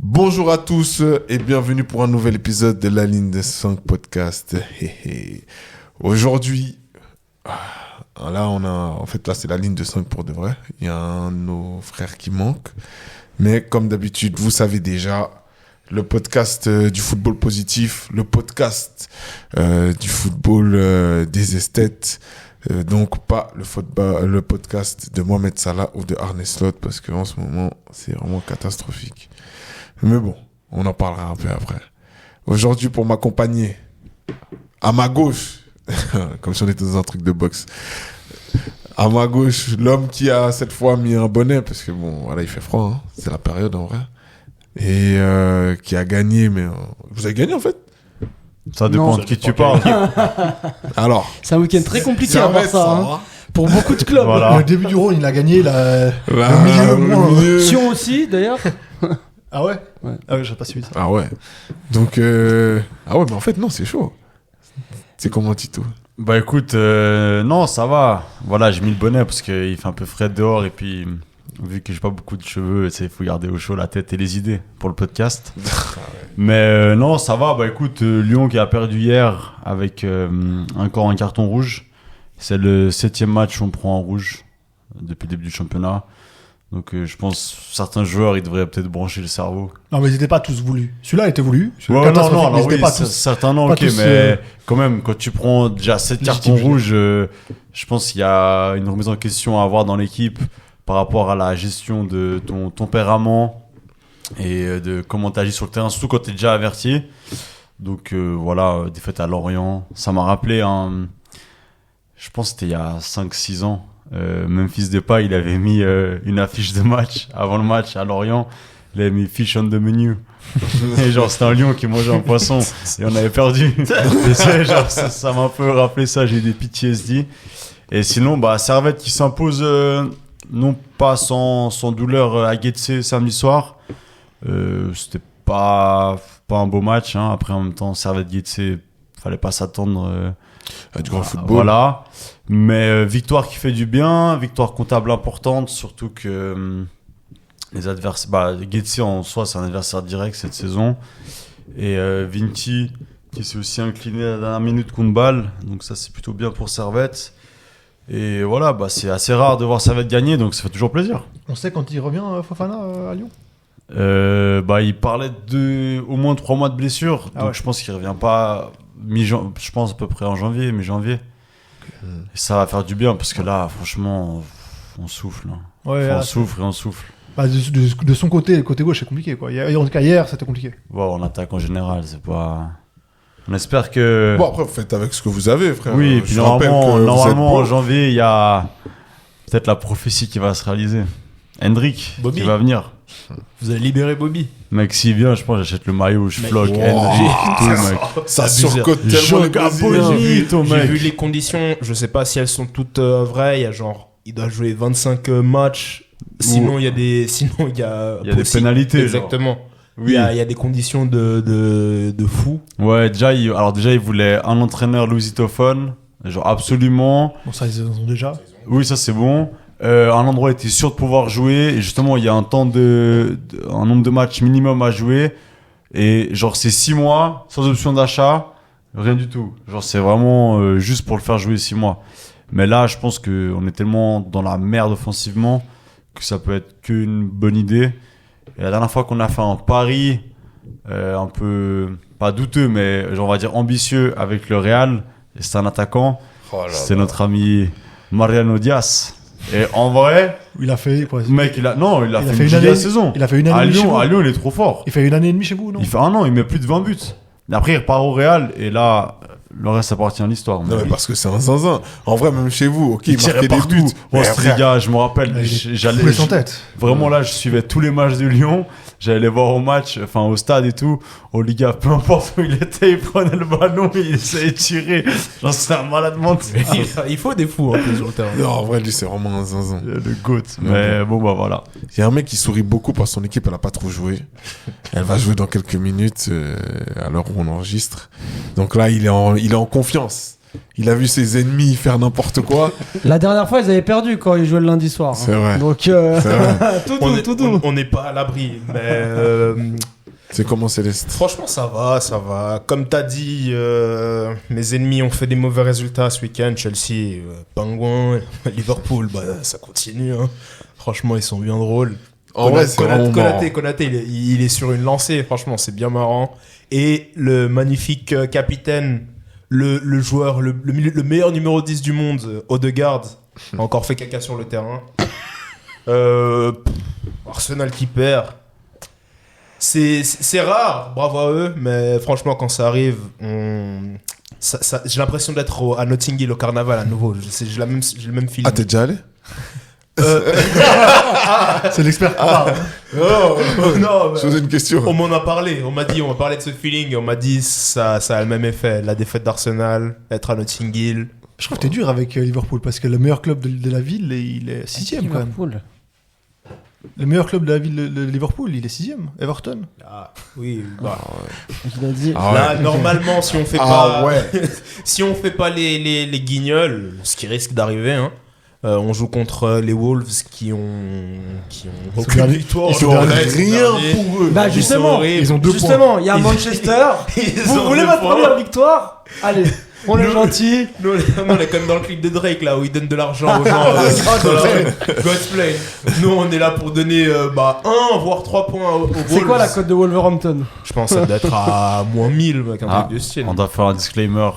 Bonjour à tous et bienvenue pour un nouvel épisode de La Ligne des 5 podcast. Aujourd'hui, là c'est la ligne de 5 pour de vrai. Il y a un de nos frères qui manque. Mais comme d'habitude, vous savez déjà, le podcast du football positif, le podcast du football des esthètes. Donc pas le podcast de Mohamed Salah ou de Arne Slot parce qu'en ce moment, c'est vraiment catastrophique. Mais bon, on en parlera un peu après. Aujourd'hui, pour m'accompagner, à ma gauche, comme si on était dans un truc de boxe, à ma gauche, l'homme qui a cette fois mis un bonnet, parce que bon, voilà, il fait froid, hein, c'est la période en vrai, et qui a gagné, mais vous avez gagné en fait? Ça dépend de qui tu parles. Alors, c'est un week-end très compliqué à voir ça, hein. Pour beaucoup de clubs. Voilà. Le début du Rhône, il a gagné, le milieu. Sion aussi, d'ailleurs. Ah ouais? Ah ouais, j'ai pas suivi ça. Ah ouais. Donc, ah ouais, mais en fait, non, c'est chaud. C'est comment, Tito? Bah écoute, non, ça va. Voilà, j'ai mis le bonnet parce qu'il fait un peu frais dehors et puis, vu que j'ai pas beaucoup de cheveux, il faut garder au chaud la tête et les idées pour le podcast. Mais non, ça va. Bah écoute, Lyon qui a perdu hier avec encore un carton rouge. C'est le 7e match où on prend en rouge depuis le début du championnat. Donc je pense certains joueurs ils devraient peut-être brancher le cerveau. Non mais ils n'étaient pas tous voulus. Celui-là était voulu. Ouais, non, alors oui, pas tous, certains non, pas ok, tous, mais quand même quand tu prends déjà 7 cartons rouges, je pense qu'il y a une remise en question à avoir dans l'équipe par rapport à la gestion de ton tempérament et de comment tu agis sur le terrain, surtout quand tu es déjà averti. Donc voilà, défaite à Lorient, ça m'a rappelé je pense que c'était il y a 5-6 ans. Memphis Depay, il avait mis une affiche de match avant le match à Lorient. Il avait mis fish on the menu. Et genre, c'était un lion qui mangeait un poisson et on avait perdu. Et genre, ça m'a un peu rappelé ça. J'ai eu des PTSD. Et sinon, bah, Servette qui s'impose non pas sans douleur à Getse samedi soir. C'était pas un beau match. Hein. Après, en même temps, Servette-Getse, fallait pas s'attendre du grand football. Voilà. Mais victoire qui fait du bien, victoire comptable importante, surtout que les adversaires, Getse en soi c'est un adversaire direct cette saison, et Vinti qui s'est aussi incliné à la dernière minute contre Bâle, donc ça c'est plutôt bien pour Servette. Et voilà, c'est assez rare de voir Servette gagner, donc ça fait toujours plaisir. On sait quand il revient Fofana à Lyon. Il parlait de au moins 3 mois de blessure, donc ouais. Je pense qu'il revient pas je pense à peu près en janvier, mi-janvier. Et ça va faire du bien parce que là, franchement, on souffle. Hein. Ouais, on souffle et on souffle. De son côté, le côté gauche, c'est compliqué. Quoi. En tout cas, hier, c'était compliqué. Bon, on attaque en général, c'est pas. On espère que. Bon, après, vous faites avec ce que vous avez, frère. Oui, et puis normalement en janvier, il y a peut-être la prophétie qui va se réaliser. Hendrick qui va venir. Vous allez libérer Bobby. Mec, s'il vient, je pense que j'achète le maillot, je floque, Hendrick, tout, mec. Ça surcote tellement les Brésiliens. J'ai vu les conditions, je sais pas si elles sont toutes vraies. Il doit jouer 25 matchs. Sinon, il y a des pénalités. Exactement. Oui. Il y a des conditions de fou. Ouais, déjà, il voulait un entraîneur lusitophone. Genre, absolument. Bon, ça, ils ont déjà. Oui, ça, c'est bon. Un endroit était sûr de pouvoir jouer et justement il y a un nombre de matchs minimum à jouer et genre c'est 6 mois sans option d'achat, rien du tout, genre c'est vraiment juste pour le faire jouer 6 mois. Mais là je pense qu'on est tellement dans la merde offensivement que ça peut être qu'une bonne idée. Et la dernière fois qu'on a fait un pari un peu pas douteux mais genre on va dire ambitieux avec le Real, et c'est un attaquant, c'est notre ami Mariano Diaz. Et en vrai, il a fait quoi? Mec, il a fait une giga saison. Il a fait une année à Lyon, il est trop fort. Il fait une année et demie chez vous, non? Il fait 1 an, il met plus de 20 buts. Et après, il repart au Real et là, le reste appartient à l'histoire. Non, mais parce que c'est un zinzin. En vrai, même chez vous, il marquait des buts. Ostriga, je me rappelle, j'allais son tête. Vraiment là, je suivais tous les matchs de Lyon. J'allais les voir au stade et tout. Au Liga, peu importe où il était, il prenait le ballon, il essayait de tirer. Genre, c'est un malade mental. Il faut des fous, en plus, sur le terrain. Non, en vrai, lui, c'est vraiment un zinzin. Le GOAT. Mais bon, voilà. Il y a un mec qui sourit beaucoup parce que son équipe, elle a pas trop joué. Elle va jouer dans quelques minutes, à l'heure où on enregistre. Donc là, il est en confiance. Il a vu ses ennemis faire n'importe quoi. La dernière fois, ils avaient perdu quand ils jouaient le lundi soir. C'est vrai. Donc, C'est vrai. tout doux. On n'est pas à l'abri. Mais C'est comment Céleste? Franchement, ça va. Comme t'as dit, mes ennemis ont fait des mauvais résultats ce week-end. Chelsea, Pingouin, Liverpool, ça continue. Hein. Franchement, ils sont bien drôles. En vrai, c'est vraiment marrant. Konaté, il est sur une lancée. Franchement, c'est bien marrant. Et le magnifique capitaine, le joueur, le meilleur numéro 10 du monde, Odegaard, a encore fait caca sur le terrain. Arsenal qui perd. C'est rare, bravo à eux, mais franchement, quand ça arrive, j'ai l'impression d'être à Notting Hill au carnaval à nouveau. J'ai le même feeling. Ah, t'es déjà allé? C'est l'expert. Non, Je posais une question. on m'en a parlé. On m'a parlé de ce feeling. On m'a dit ça a le même effet. La défaite d'Arsenal, être à Notting Hill. Je trouve que t'es dur avec Liverpool parce que le meilleur club de la ville, il est 6ème quand même. Liverpool. Le meilleur club de la ville de Liverpool, il est 6ème. Everton. Ah, oui. Je l'ai dit. Là, normalement, si on fait si on fait pas les guignols, ce qui risque d'arriver, hein, on joue contre les Wolves qui ont aucune victoire. Ils ont rien pour eux. Bah justement, Ils ont 2 points. justement, il y a Manchester. Vous voulez votre première victoire? Allez, on est gentil. Nous, on est comme dans le clip de Drake là où il donne de l'argent aux gens. God's play. Nous, on est là pour donner 1 voire 3 points aux Wolves. C'est quoi la cote de Wolverhampton? Je pense que ça doit être à moins 1000 avec un truc de style. On doit faire un disclaimer.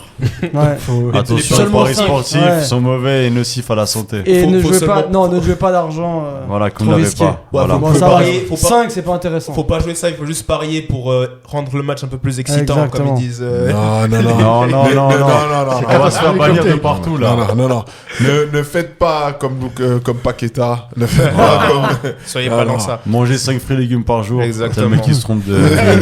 Ouais. Attention, les Seulement paris 5, sportifs ouais. sont mauvais et nocifs à la santé. Et Faut ne jouez seulement- pas, non, ne jouez pas d'argent. Voilà, qu'on trop n'avait risqué. pas. Ouais, Voilà. faut Bon, pas ça va. parier, faut pas- 5, c'est pas intéressant. Faut pas jouer ça, il faut juste parier pour rendre le match un peu plus excitant, Exactement. comme ils disent. Non. Non. On va se faire bannir de partout là. Non. Ne faites pas comme Paqueta. Ne faites pas comme. Soyez Non, pas non. dans ça. Manger 5 fruits et légumes par jour. Exactement. C'est le mec qui se trompe de.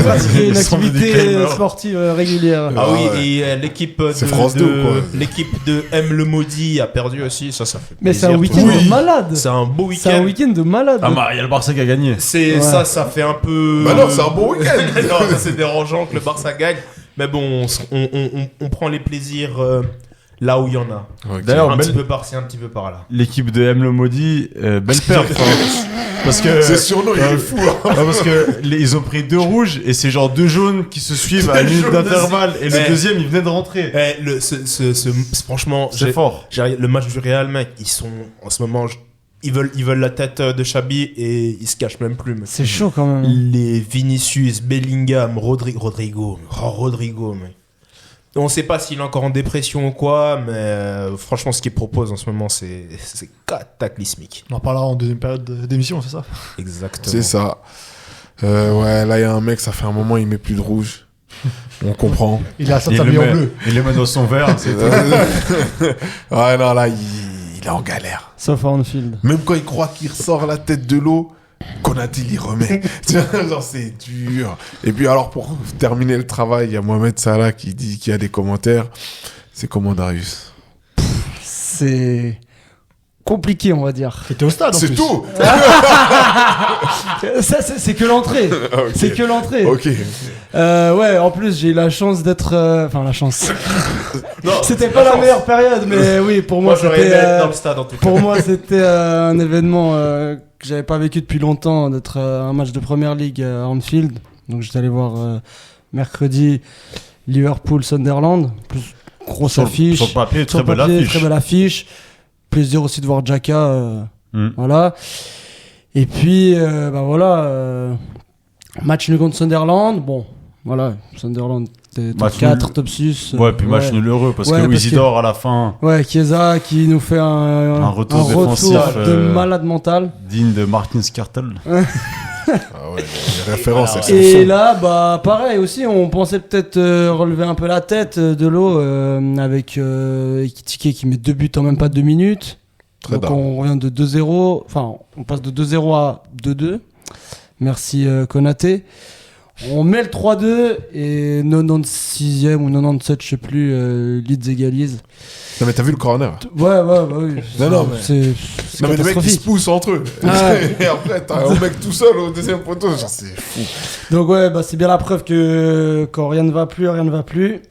Pratiquer une Ils sont activité disclaimers. sportive régulière. Ah oui, ouais. et l'équipe C'est France 2 ou quoi? l'équipe de M le Maudit a perdu aussi, ça fait Mais c'est un plaisir. week-end Oui. de malade. C'est un beau C'est un week-end. week-end de malade. Ah bah, il y a le Barça qui a gagné. C'est Ouais. ça fait un peu. Bah non, c'est un bon week-end. Non, ça, c'est dérangeant que le Barça gagne, mais bon, on prend les plaisirs là où il y en a. D'ailleurs, Un belle- petit peu par-ci, un petit peu par-là. L'équipe de M le maudit, belle perf. Parce que. C'est surnom, il est fou. Hein. Ouais, parce que ils ont pris 2 rouges et c'est genre 2 jaunes qui se suivent à une minute d'intervalle et le Ouais. deuxième il venait de rentrer. Franchement, C'est fort. le match du Real, mec, ils sont en ce moment, ils veulent la tête de Xabi et ils se cachent même plus. Mec. C'est chaud quand même. Les Vinicius, Bellingham, Rodrigo, mec. On sait pas s'il est encore en dépression ou quoi, mais franchement, ce qu'il propose en ce moment, c'est cataclysmique. On en parlera en deuxième période d'émission, c'est ça? Exactement. C'est ça. Ouais, là, il y a un mec, ça fait un moment, il met plus de rouge. On comprend. Il a sa Il tablier en met, bleu. il les met dans son verre. C'est Ouais, non, là, il est en galère. Sauf à Anfield. Même quand il croit qu'il ressort la tête de l'eau, Konaté l'y remet. Tu vois, genre, c'est dur. Et puis, alors, pour terminer le travail, il y a Mohamed Salah qui dit qu'il y a des commentaires. C'est comment, Darius? C'est compliqué, on va dire. C'était au stade en C'est plus. tout. Ça, c'est que l'entrée. Ok. C'est que l'entrée. Ok. Ouais, en plus, j'ai eu la chance d'être. Enfin, la chance. Non, C'était pas la meilleure période, mais oui, pour moi, Moi, j'aurais c'était. aimé être dans le stade en tout cas. Pour moi, c'était un événement que j'avais pas vécu depuis longtemps, d'être un match de Première Ligue à Anfield. Donc j'étais allé voir mercredi Liverpool-Sunderland. Plus grosse affiche. Sur le papier, Sur très le belle papier, affiche. très belle affiche. Plaisir aussi de voir Xhaka. Voilà. Et puis, voilà. Match nul contre Sunderland. Bon, voilà. Sunderland, top Match 4, nul. top 6. Ouais, puis match nul heureux parce Ouais, que parce Isidore à la fin, Ouais, Chiesa qui nous fait un retour défensif, de malade mental. digne de Martin Skrtel. Ah ouais, les références, elles sont Et sombres. là, bah pareil aussi, on pensait peut-être relever un peu la tête de l'eau avec Ekitike qui met 2 buts en même pas 2 minutes. Très Donc d'art. on revient de 2-0, enfin on passe de 2-0 à 2-2. Merci Konaté. On met le 3-2 et 96e ou 97, je sais plus, Leeds égalise. Non, mais t'as vu le corner? Ouais, bah oui. Non, mais- c'est Non, mais les mecs, ils se catastrophique. poussent entre eux. Ah ouais. Et après, t'as un mec tout seul au deuxième poteau. Genre, c'est fou. Donc ouais, bah c'est bien la preuve que quand rien ne va plus, rien ne va plus.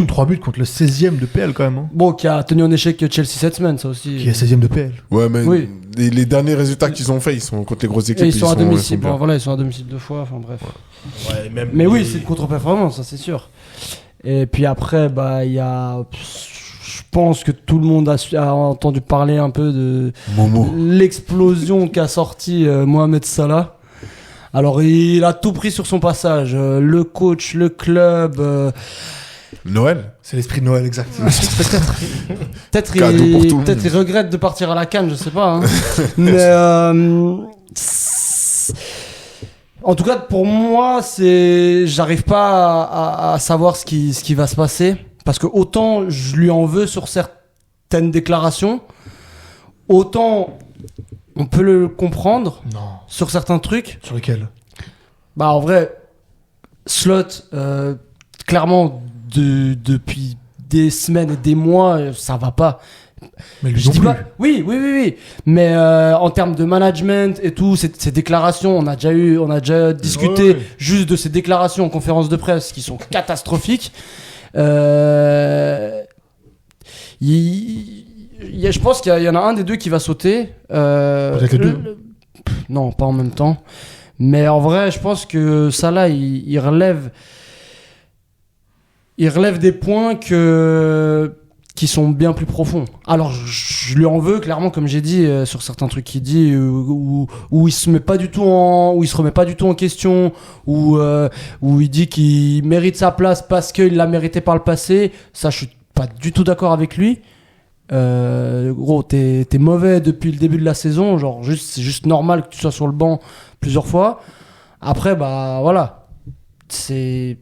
3 buts contre le 16ème de PL quand même. Hein. Bon, qui a tenu en échec Chelsea cette semaine, ça aussi. Qui est 16ème de PL. Ouais, mais Oui. les derniers résultats qu'ils ont fait, ils sont contre les grosses équipes. Et ils sont à domicile. bien. Bon, voilà, ils sont à domicile 2 fois. Enfin bref. Ouais, même Mais oui, les- c'est une contre-performance, ça c'est sûr. Et puis après, bah il y a. Je pense que tout le monde a entendu parler un peu de Momo. l'explosion qu'a sorti Mohamed Salah. Alors il a tout pris sur son passage, le coach, le club. Noël. C'est l'esprit de Noël, exact. Peut-être Cadeau pour tout le peut-être monde. il regrette de partir à la Cannes, je sais pas. Hein. Mais en tout cas, pour moi, j'arrive pas à savoir ce qui va se passer. Parce que autant je lui en veux sur certaines déclarations, autant on peut le comprendre Non. sur certains trucs. Sur lequel? Bah en vrai, Slot, clairement, depuis des semaines et des mois, ça va pas. Mais lui Je non dis plus. pas. Oui. Mais en termes de management et tout, ces déclarations, on a déjà discuté Ouais. juste de ces déclarations en conférence de presse qui sont catastrophiques. Je pense qu'il y en a un des deux qui va sauter. Peut-être les deux. Non, pas en même temps. Mais en vrai, je pense que Salah, il relève des points qui sont bien plus profonds. Alors, je lui en veux clairement, comme j'ai dit, sur certains trucs qu'il dit, où il se remet pas du tout en question, où il dit qu'il mérite sa place parce qu'il l'a mérité par le passé. Ça, je suis pas du tout d'accord avec lui. Gros, t'es mauvais depuis le début de la saison, genre c'est juste normal que tu sois sur le banc plusieurs fois. Après, bah voilà, c'est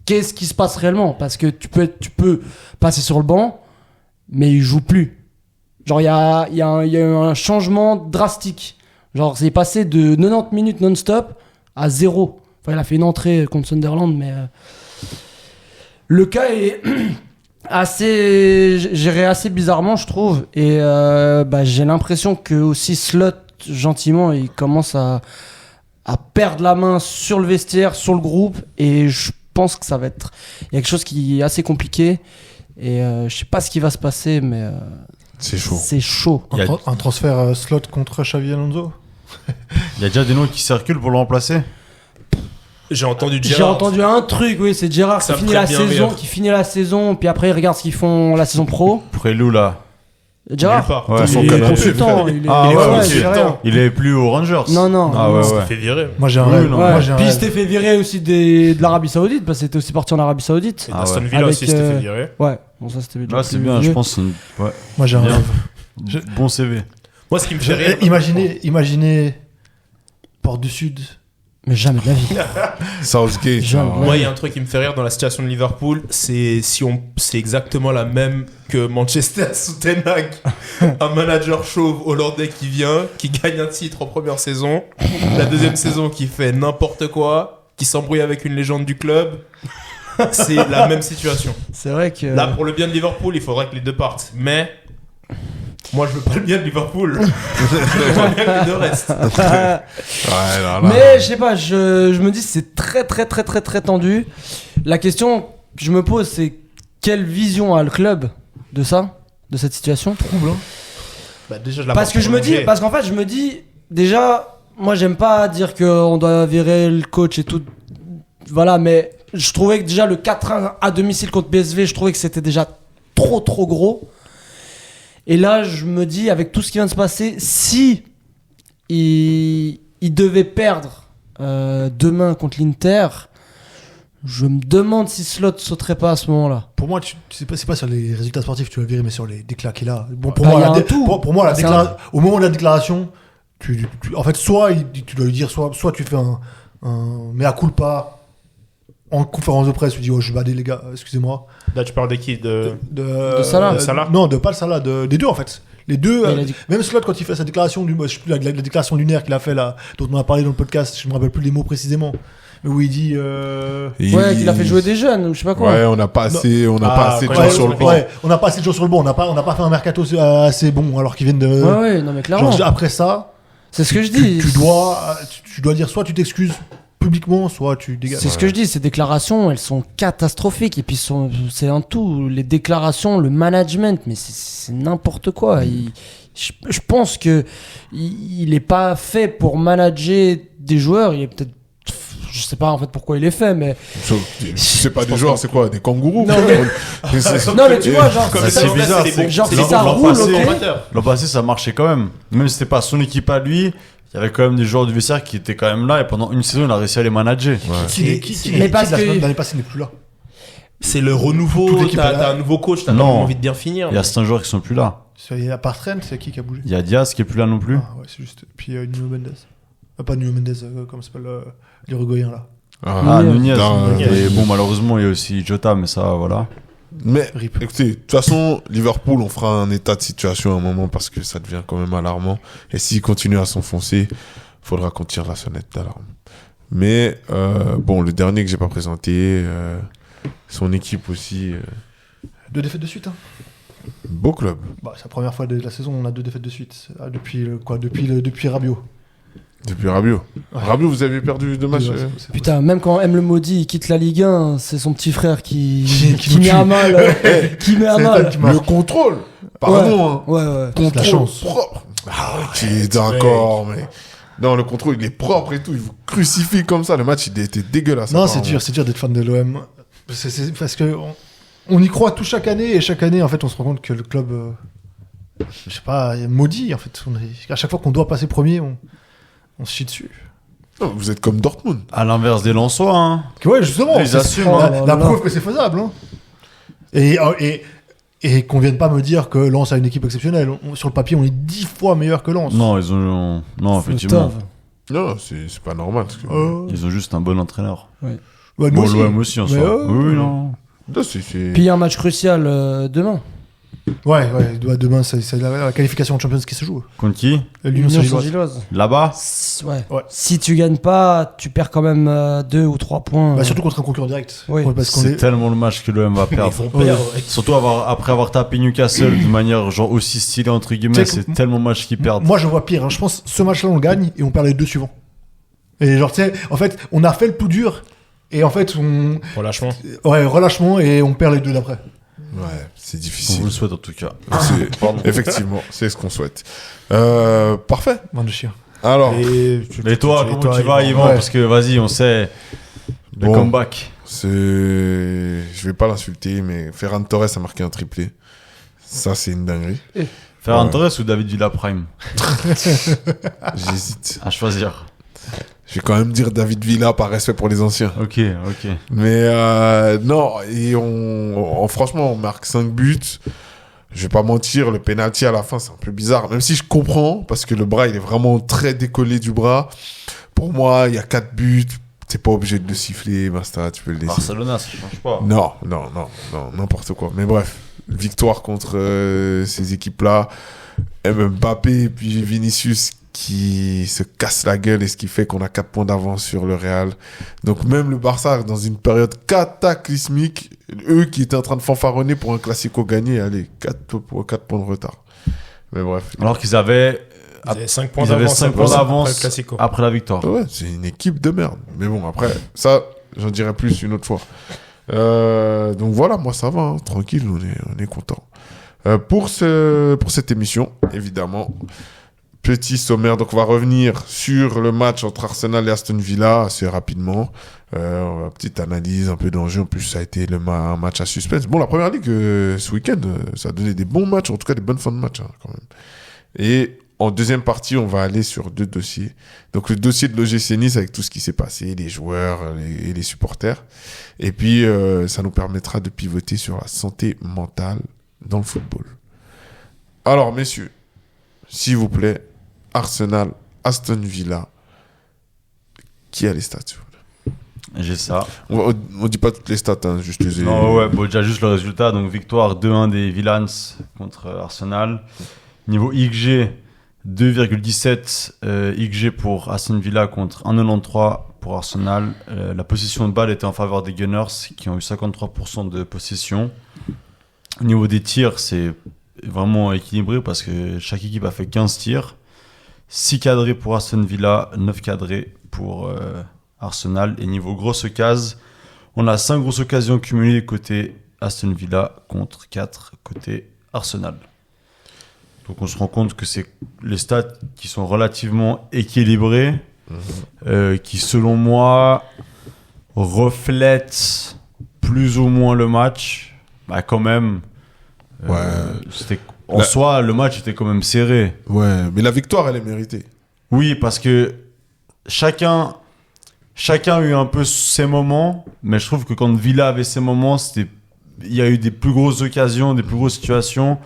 qu'est-ce qui se passe réellement, parce que tu peux passer sur le banc, mais il joue plus. Genre il y a eu un changement drastique. Genre c'est passé de 90 minutes non-stop à 0. Enfin, il a fait une entrée contre Sunderland, mais le cas est géré assez bizarrement, je trouve. Et j'ai l'impression que aussi Slot, gentiment, il commence à perdre la main sur le vestiaire, sur le groupe. Et je pense que ça va être... Il y a quelque chose qui est assez compliqué. Et je sais pas ce qui va se passer, mais C'est chaud. c'est chaud. Un transfert slot contre Xavi Alonso? Il y a déjà des noms qui circulent pour le remplacer. J'ai entendu J'ai Gérard. entendu un truc, oui, c'est Gérard Ça qui me finit, ferait bien rire. qui finit la saison, puis après il regarde ce qu'ils font la saison pro. Prélou là. Gérard, Nulle part. Ouais. Dans son il est canapé, consultant, il est, Ah, il est- ouais, ouais, ok. il fait rien. Il est plus aux Rangers. Non. Ah ouais, Il s'est ouais. fait virer. Moi j'ai un Oui, rêve. non. Ouais. Moi j'ai un Puis il rêve. s'était fait virer aussi de l'Arabie Saoudite, parce qu'il était aussi parti en Arabie Saoudite. Et Ah Aston ouais. Villa Avec, aussi s'était fait virer. Ouais, bon, ça c'était déjà Là, c'est plus bien, vieux. je pense. Ouais. Moi j'ai un Bien. rêve. Bon CV. Moi, ce qui me fait rire. Imaginez Porte du Sud. Mais jamais de la vie. Southgate. Jamais. ah, Moi, il y a un truc qui me fait rire dans la situation de Liverpool, c'est c'est exactement la même que Manchester sous Ten Hag. Un manager chauve hollandais qui vient, qui gagne un titre en première saison, la deuxième saison qui fait n'importe quoi, qui s'embrouille avec une légende du club. C'est la même situation. C'est vrai que. Là, pour le bien de Liverpool, il faudrait que les deux partent. Mais moi, je veux pas le bien de Liverpool. Je veux bien que les deux restent. Ouais, là. Mais je sais pas, je me dis c'est très tendu. La question que je me pose, c'est quelle vision a le club de ça, de cette situation? Trouble, hein. Bah, déjà, je la Parce porte que parce qu'en fait je me dis déjà, moi j'aime pas dire qu'on doit virer le coach et tout, voilà, mais je trouvais que déjà le 4-1 à domicile contre PSV, je trouvais que c'était déjà trop gros. Et là je me dis, avec tout ce qui vient de se passer, si il devait perdre demain contre l'Inter, je me demande si Slot sauterait pas à ce moment-là. Pour moi, c'est pas sur les résultats sportifs que tu vas virer, mais sur les déclats qu'il a. Bon, Bah, il y a un tout. pour moi, C'est au moment de la déclaration, en fait, soit tu dois lui dire, soit tu fais un mea culpa en conférence de presse, tu dis, oh, je vais bader les gars, excusez-moi. Là, tu parles de qui De Salah. de Salah. Non, de pas le Salah, des deux en fait. Les deux, Mais il a dit- même Slot quand il fait sa déclaration, je sais plus, la déclaration lunaire qu'il a fait là, dont on a parlé dans le podcast, je me rappelle plus les mots précisément, mais où il dit. Ouais, qu'il a fait jouer des jeunes ou je sais pas quoi. Ouais, on n'a pas assez, de Ah, gens ouais, sur le banc. Ouais, on n'a pas assez de gens sur le banc, on n'a pas fait un mercato assez bon alors qu'ils viennent de. Ouais, non mais clairement. Genre, après ça, C'est ce que je dis. tu dois dire soit tu t'excuses publiquement, soit tu dégages. C'est ce que je dis, ces déclarations, elles sont catastrophiques. Et puis, c'est un tout. Les déclarations, le management, mais c'est n'importe quoi. Je Je pense que il est pas fait pour manager des joueurs. Il est peut-être, je sais pas en fait pourquoi il est fait, mais C'est pas des joueurs, c'est quoi? Des kangourous? Non, non mais tu vois, genre, Comme c'est c'est bizarre, c'est genre que si ça l'an roule, passé- ok. L'an passé, ça marchait quand même. Même si c'était pas son équipe à lui, il y avait quand même des joueurs du vestiaire qui étaient quand même là et pendant une saison, il a réussi à les manager. Mais parce que- l'année passée n'est plus là. C'est le renouveau, Toute l'équipe est là. t'as un nouveau coach, t'as Non. quand même envie de bien finir. Il y a certains joueurs qui sont plus là. À part Trent, c'est qui a bougé? Il y a Diaz qui est plus là non plus. Ah ouais, c'est juste. Puis Nuno Mendes. Pas Nuno Mendes, comment s'appelle l'Uruguayen là. Ah, Nunez. Nunez. Et bon, malheureusement, il y a aussi Jota, mais ça, voilà. Mais Rip. écoutez, de toute façon, Liverpool, on fera un état de situation à un moment parce que ça devient quand même alarmant. Et s'il continue à s'enfoncer, faudra qu'on tire la sonnette d'alarme. Mais bon, le dernier que j'ai pas présenté, son équipe aussi, 2 défaites de suite. Hein. beau club. Bah, c'est la première fois de la saison, on a 2 défaites de suite. Ah, depuis Rabiot. Depuis Rabiot. Ouais. Rabiot, vous avez perdu 2 matchs. Ouais, c'est- Putain, même quand M le maudit il quitte la Ligue 1, c'est son petit frère qui nous met tue. à mal, qui met à C'est mal. toi qui marque. Le contrôle. Pardon, hein. Ouais, ouais. Contrôle la chance. propre. Ah, tu es d'accord, mais. Non, le contrôle, il est propre et tout. Il vous crucifie comme ça. Le match, il était dégueulasse. Non, apparemment. c'est dur d'être fan de l'OM. C'est parce que on y croit tout chaque année et chaque année, en fait, on se rend compte que le club, je sais pas, est maudit. En fait, à chaque fois qu'on doit passer premier, on se chie dessus. Non, vous êtes comme Dortmund. À l'inverse des Lensois, hein. Ouais, justement, Ils c'est- assument, hein. la preuve que c'est faisable. Hein. Et qu'on vienne pas me dire que Lens a une équipe exceptionnelle. Sur le papier, on est 10 fois meilleur que Lens. Non, ils ont. Non, effectivement. Stove. Non, c'est pas normal. Parce que... Ils ont juste un bon entraîneur. Ouais, nous Bon, aussi. l'OM aussi, en Mais soi. Oui, non. Non, c'est- Puis il y a un match crucial demain. Ouais, demain, c'est la qualification de Champions qui se joue. Contre qui L'Union Saint-Gilloise. Saint-Gilloise. Là-bas Ouais. Ouais. Si tu gagnes pas, tu perds quand même 2 ou 3 points. Bah, surtout contre un concurrent direct. Oui. Ouais, parce qu'on C'est est... tellement le match que l'OM va Ils perdre. vont perdre. ouais. Surtout après avoir tapé Newcastle de manière genre aussi stylée entre guillemets, Tu sais que- c'est tellement match qu'ils perdent. Moi, je vois pire. Hein. Je pense que ce match-là, on le gagne et on perd les 2 suivants. Et genre, tu sais, en fait, on a fait le plus dur et en fait, Relâchement. ouais, relâchement et on perd les 2 d'après. Ouais, c'est On difficile. vous le souhaite en tout cas. C'est- Effectivement, c'est ce qu'on souhaite. Parfait. Bande de chiens. Alors, Et toi, comment tu vas, Yvan Ouais. Parce que vas-y, on sait le Bon. comeback. je vais pas l'insulter, mais Ferran Torres a marqué un triplé. Ça, c'est une dinguerie. Ferran Ouais. Torres ou David Villa Prime J'hésite. À choisir. Je vais quand même dire David Villa par respect pour les anciens. Ok, ok. Mais non, et franchement, on marque 5 buts. Je vais pas mentir, le penalty à la fin, c'est un peu bizarre. Même si je comprends, parce que le bras, il est vraiment très décollé du bras. Pour moi, il y a 4 buts. T'es pas obligé de le siffler, basta, tu peux le laisser. Barcelona, ça change pas. Non, n'importe quoi. Mais bref, victoire contre ces équipes-là. Mbappé et puis Vinicius qui se casse la gueule et ce qui fait qu'on a 4 points d'avance sur le Real. Donc même le Barça, dans une période cataclysmique, eux qui étaient en train de fanfaronner pour un Classico gagné, allez, 4 points de retard. Mais bref. Alors qu'ils avaient Ils avaient 5 points Ils avaient d'avance. 5 points après d'avance le Classico. après la victoire. Ouais, c'est une équipe de merde. Mais bon, après, ça, j'en dirai plus une autre fois. Donc voilà, moi ça va, hein, tranquille, on est content. Pour cette émission, évidemment, petit sommaire. Donc on va revenir sur le match entre Arsenal et Aston Villa assez rapidement. Petite analyse, un peu d'enjeu. En plus, ça a été un match à suspense. Bon, la première ligue ce week-end, ça a donné des bons matchs, en tout cas des bonnes fins de match hein, quand même. Et en deuxième partie, on va aller sur 2 dossiers. Donc, le dossier de l'OGC Nice avec tout ce qui s'est passé, les joueurs et les supporters. Et puis, ça nous permettra de pivoter sur la santé mentale dans le football. Alors, messieurs, s'il vous plaît, Arsenal, Aston Villa, qui a les stats s'il vous plaît? J'ai ça. On dit pas toutes les stats, hein, juste les... Non, ouais, bon, déjà juste le résultat. Donc, victoire 2-1 des Villans contre Arsenal. Niveau XG, 2,17 XG pour Aston Villa contre 1,93 pour Arsenal. La possession de balle était en faveur des Gunners qui ont eu 53% de possession. Au niveau des tirs, c'est vraiment équilibré parce que chaque équipe a fait 15 tirs. 6 cadrés pour Aston Villa, 9 cadrés pour Arsenal. Et niveau grosse case, on a 5 grosses occasions cumulées côté Aston Villa contre 4 côté Arsenal. Donc on se rend compte que c'est les stats qui sont relativement équilibrés, qui selon moi reflètent plus ou moins le match. Bah quand même, c'était en soi le match était quand même serré. Ouais, mais la victoire elle est méritée. Oui, parce que chacun a eu un peu ses moments, mais je trouve que quand Villa avait ses moments, il y a eu des plus grosses occasions, des plus grosses situations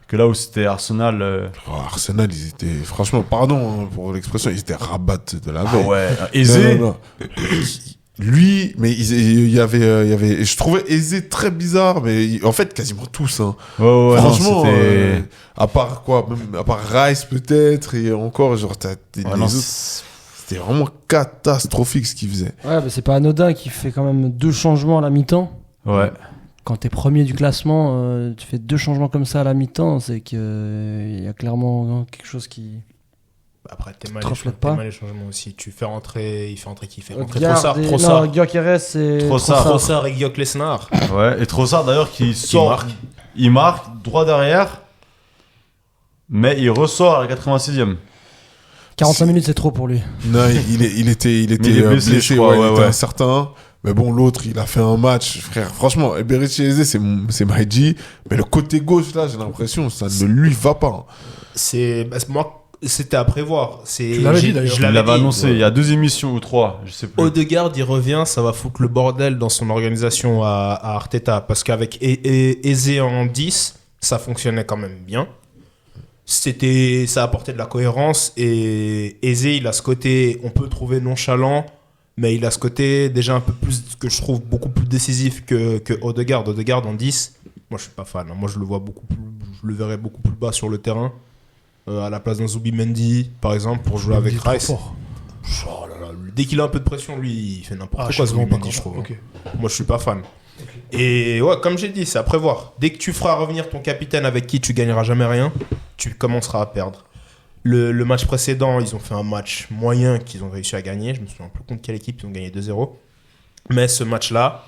que là où c'était Arsenal. Arsenal, ils étaient, franchement, pardon pour l'expression, ils étaient rabattes de la veille. Ouais, aisé. Non. Lui, mais il y avait, je trouvais Aizé très bizarre, mais en fait quasiment tous. Hein. Ouais, franchement, non, c'était... à part quoi, même à part Rice peut-être et encore, genre les non, autres, c'était vraiment catastrophique ce qu'il faisait. Ouais, mais c'est pas anodin qui fait quand même 2 changements à la mi-temps. Ouais. Quand t'es premier du classement, tu fais 2 changements comme ça à la mi-temps, c'est qu'il y a clairement quelque chose qui... Après, t'es mal les changements aussi. Il fait rentrer qui fait rentrer Trossard. Non, Gyökeres et Trossard et Gyök Lesnar. Ouais, et Trossard d'ailleurs qui sort, il marque droit derrière, mais il ressort à la 86e. 45 minutes, c'est trop pour lui. Non, il était blessé, blessé, je crois, il était ouais. incertain. Mais bon, l'autre, il a fait un match, frère. Franchement, Eberechi Eze, c'est Maïdji. Mais le côté gauche, là, j'ai l'impression, ça ne lui va pas. Moi, c'était à prévoir. Tu l'avais dit, d'ailleurs. Je l'avais annoncé il y a 2 émissions ou 3, je sais plus. Odegaard, il revient, ça va foutre le bordel dans son organisation à Arteta. Parce qu'avec Eze en 10, ça fonctionnait quand même bien. Ça apportait de la cohérence. Et Eze, il a ce côté, on peut trouver nonchalant, mais il a ce côté déjà un peu plus, que je trouve beaucoup plus décisif que Odegaard. Odegaard en 10, moi je suis pas fan. Moi je le verrais beaucoup plus bas sur le terrain. À la place d'un Zubimendi, par exemple, pour jouer avec Rice. Oh là là, dès qu'il a un peu de pression, lui, il fait n'importe quoi, Zubimendi, je trouve. Okay. Moi, je suis pas fan. Okay. Et ouais, comme j'ai dit, c'est à prévoir. Dès que tu feras revenir ton capitaine avec qui tu gagneras jamais rien, tu commenceras à perdre. Le match précédent, ils ont fait un match moyen qu'ils ont réussi à gagner. Je me souviens plus contre quelle équipe, ils ont gagné 2-0. Mais ce match-là,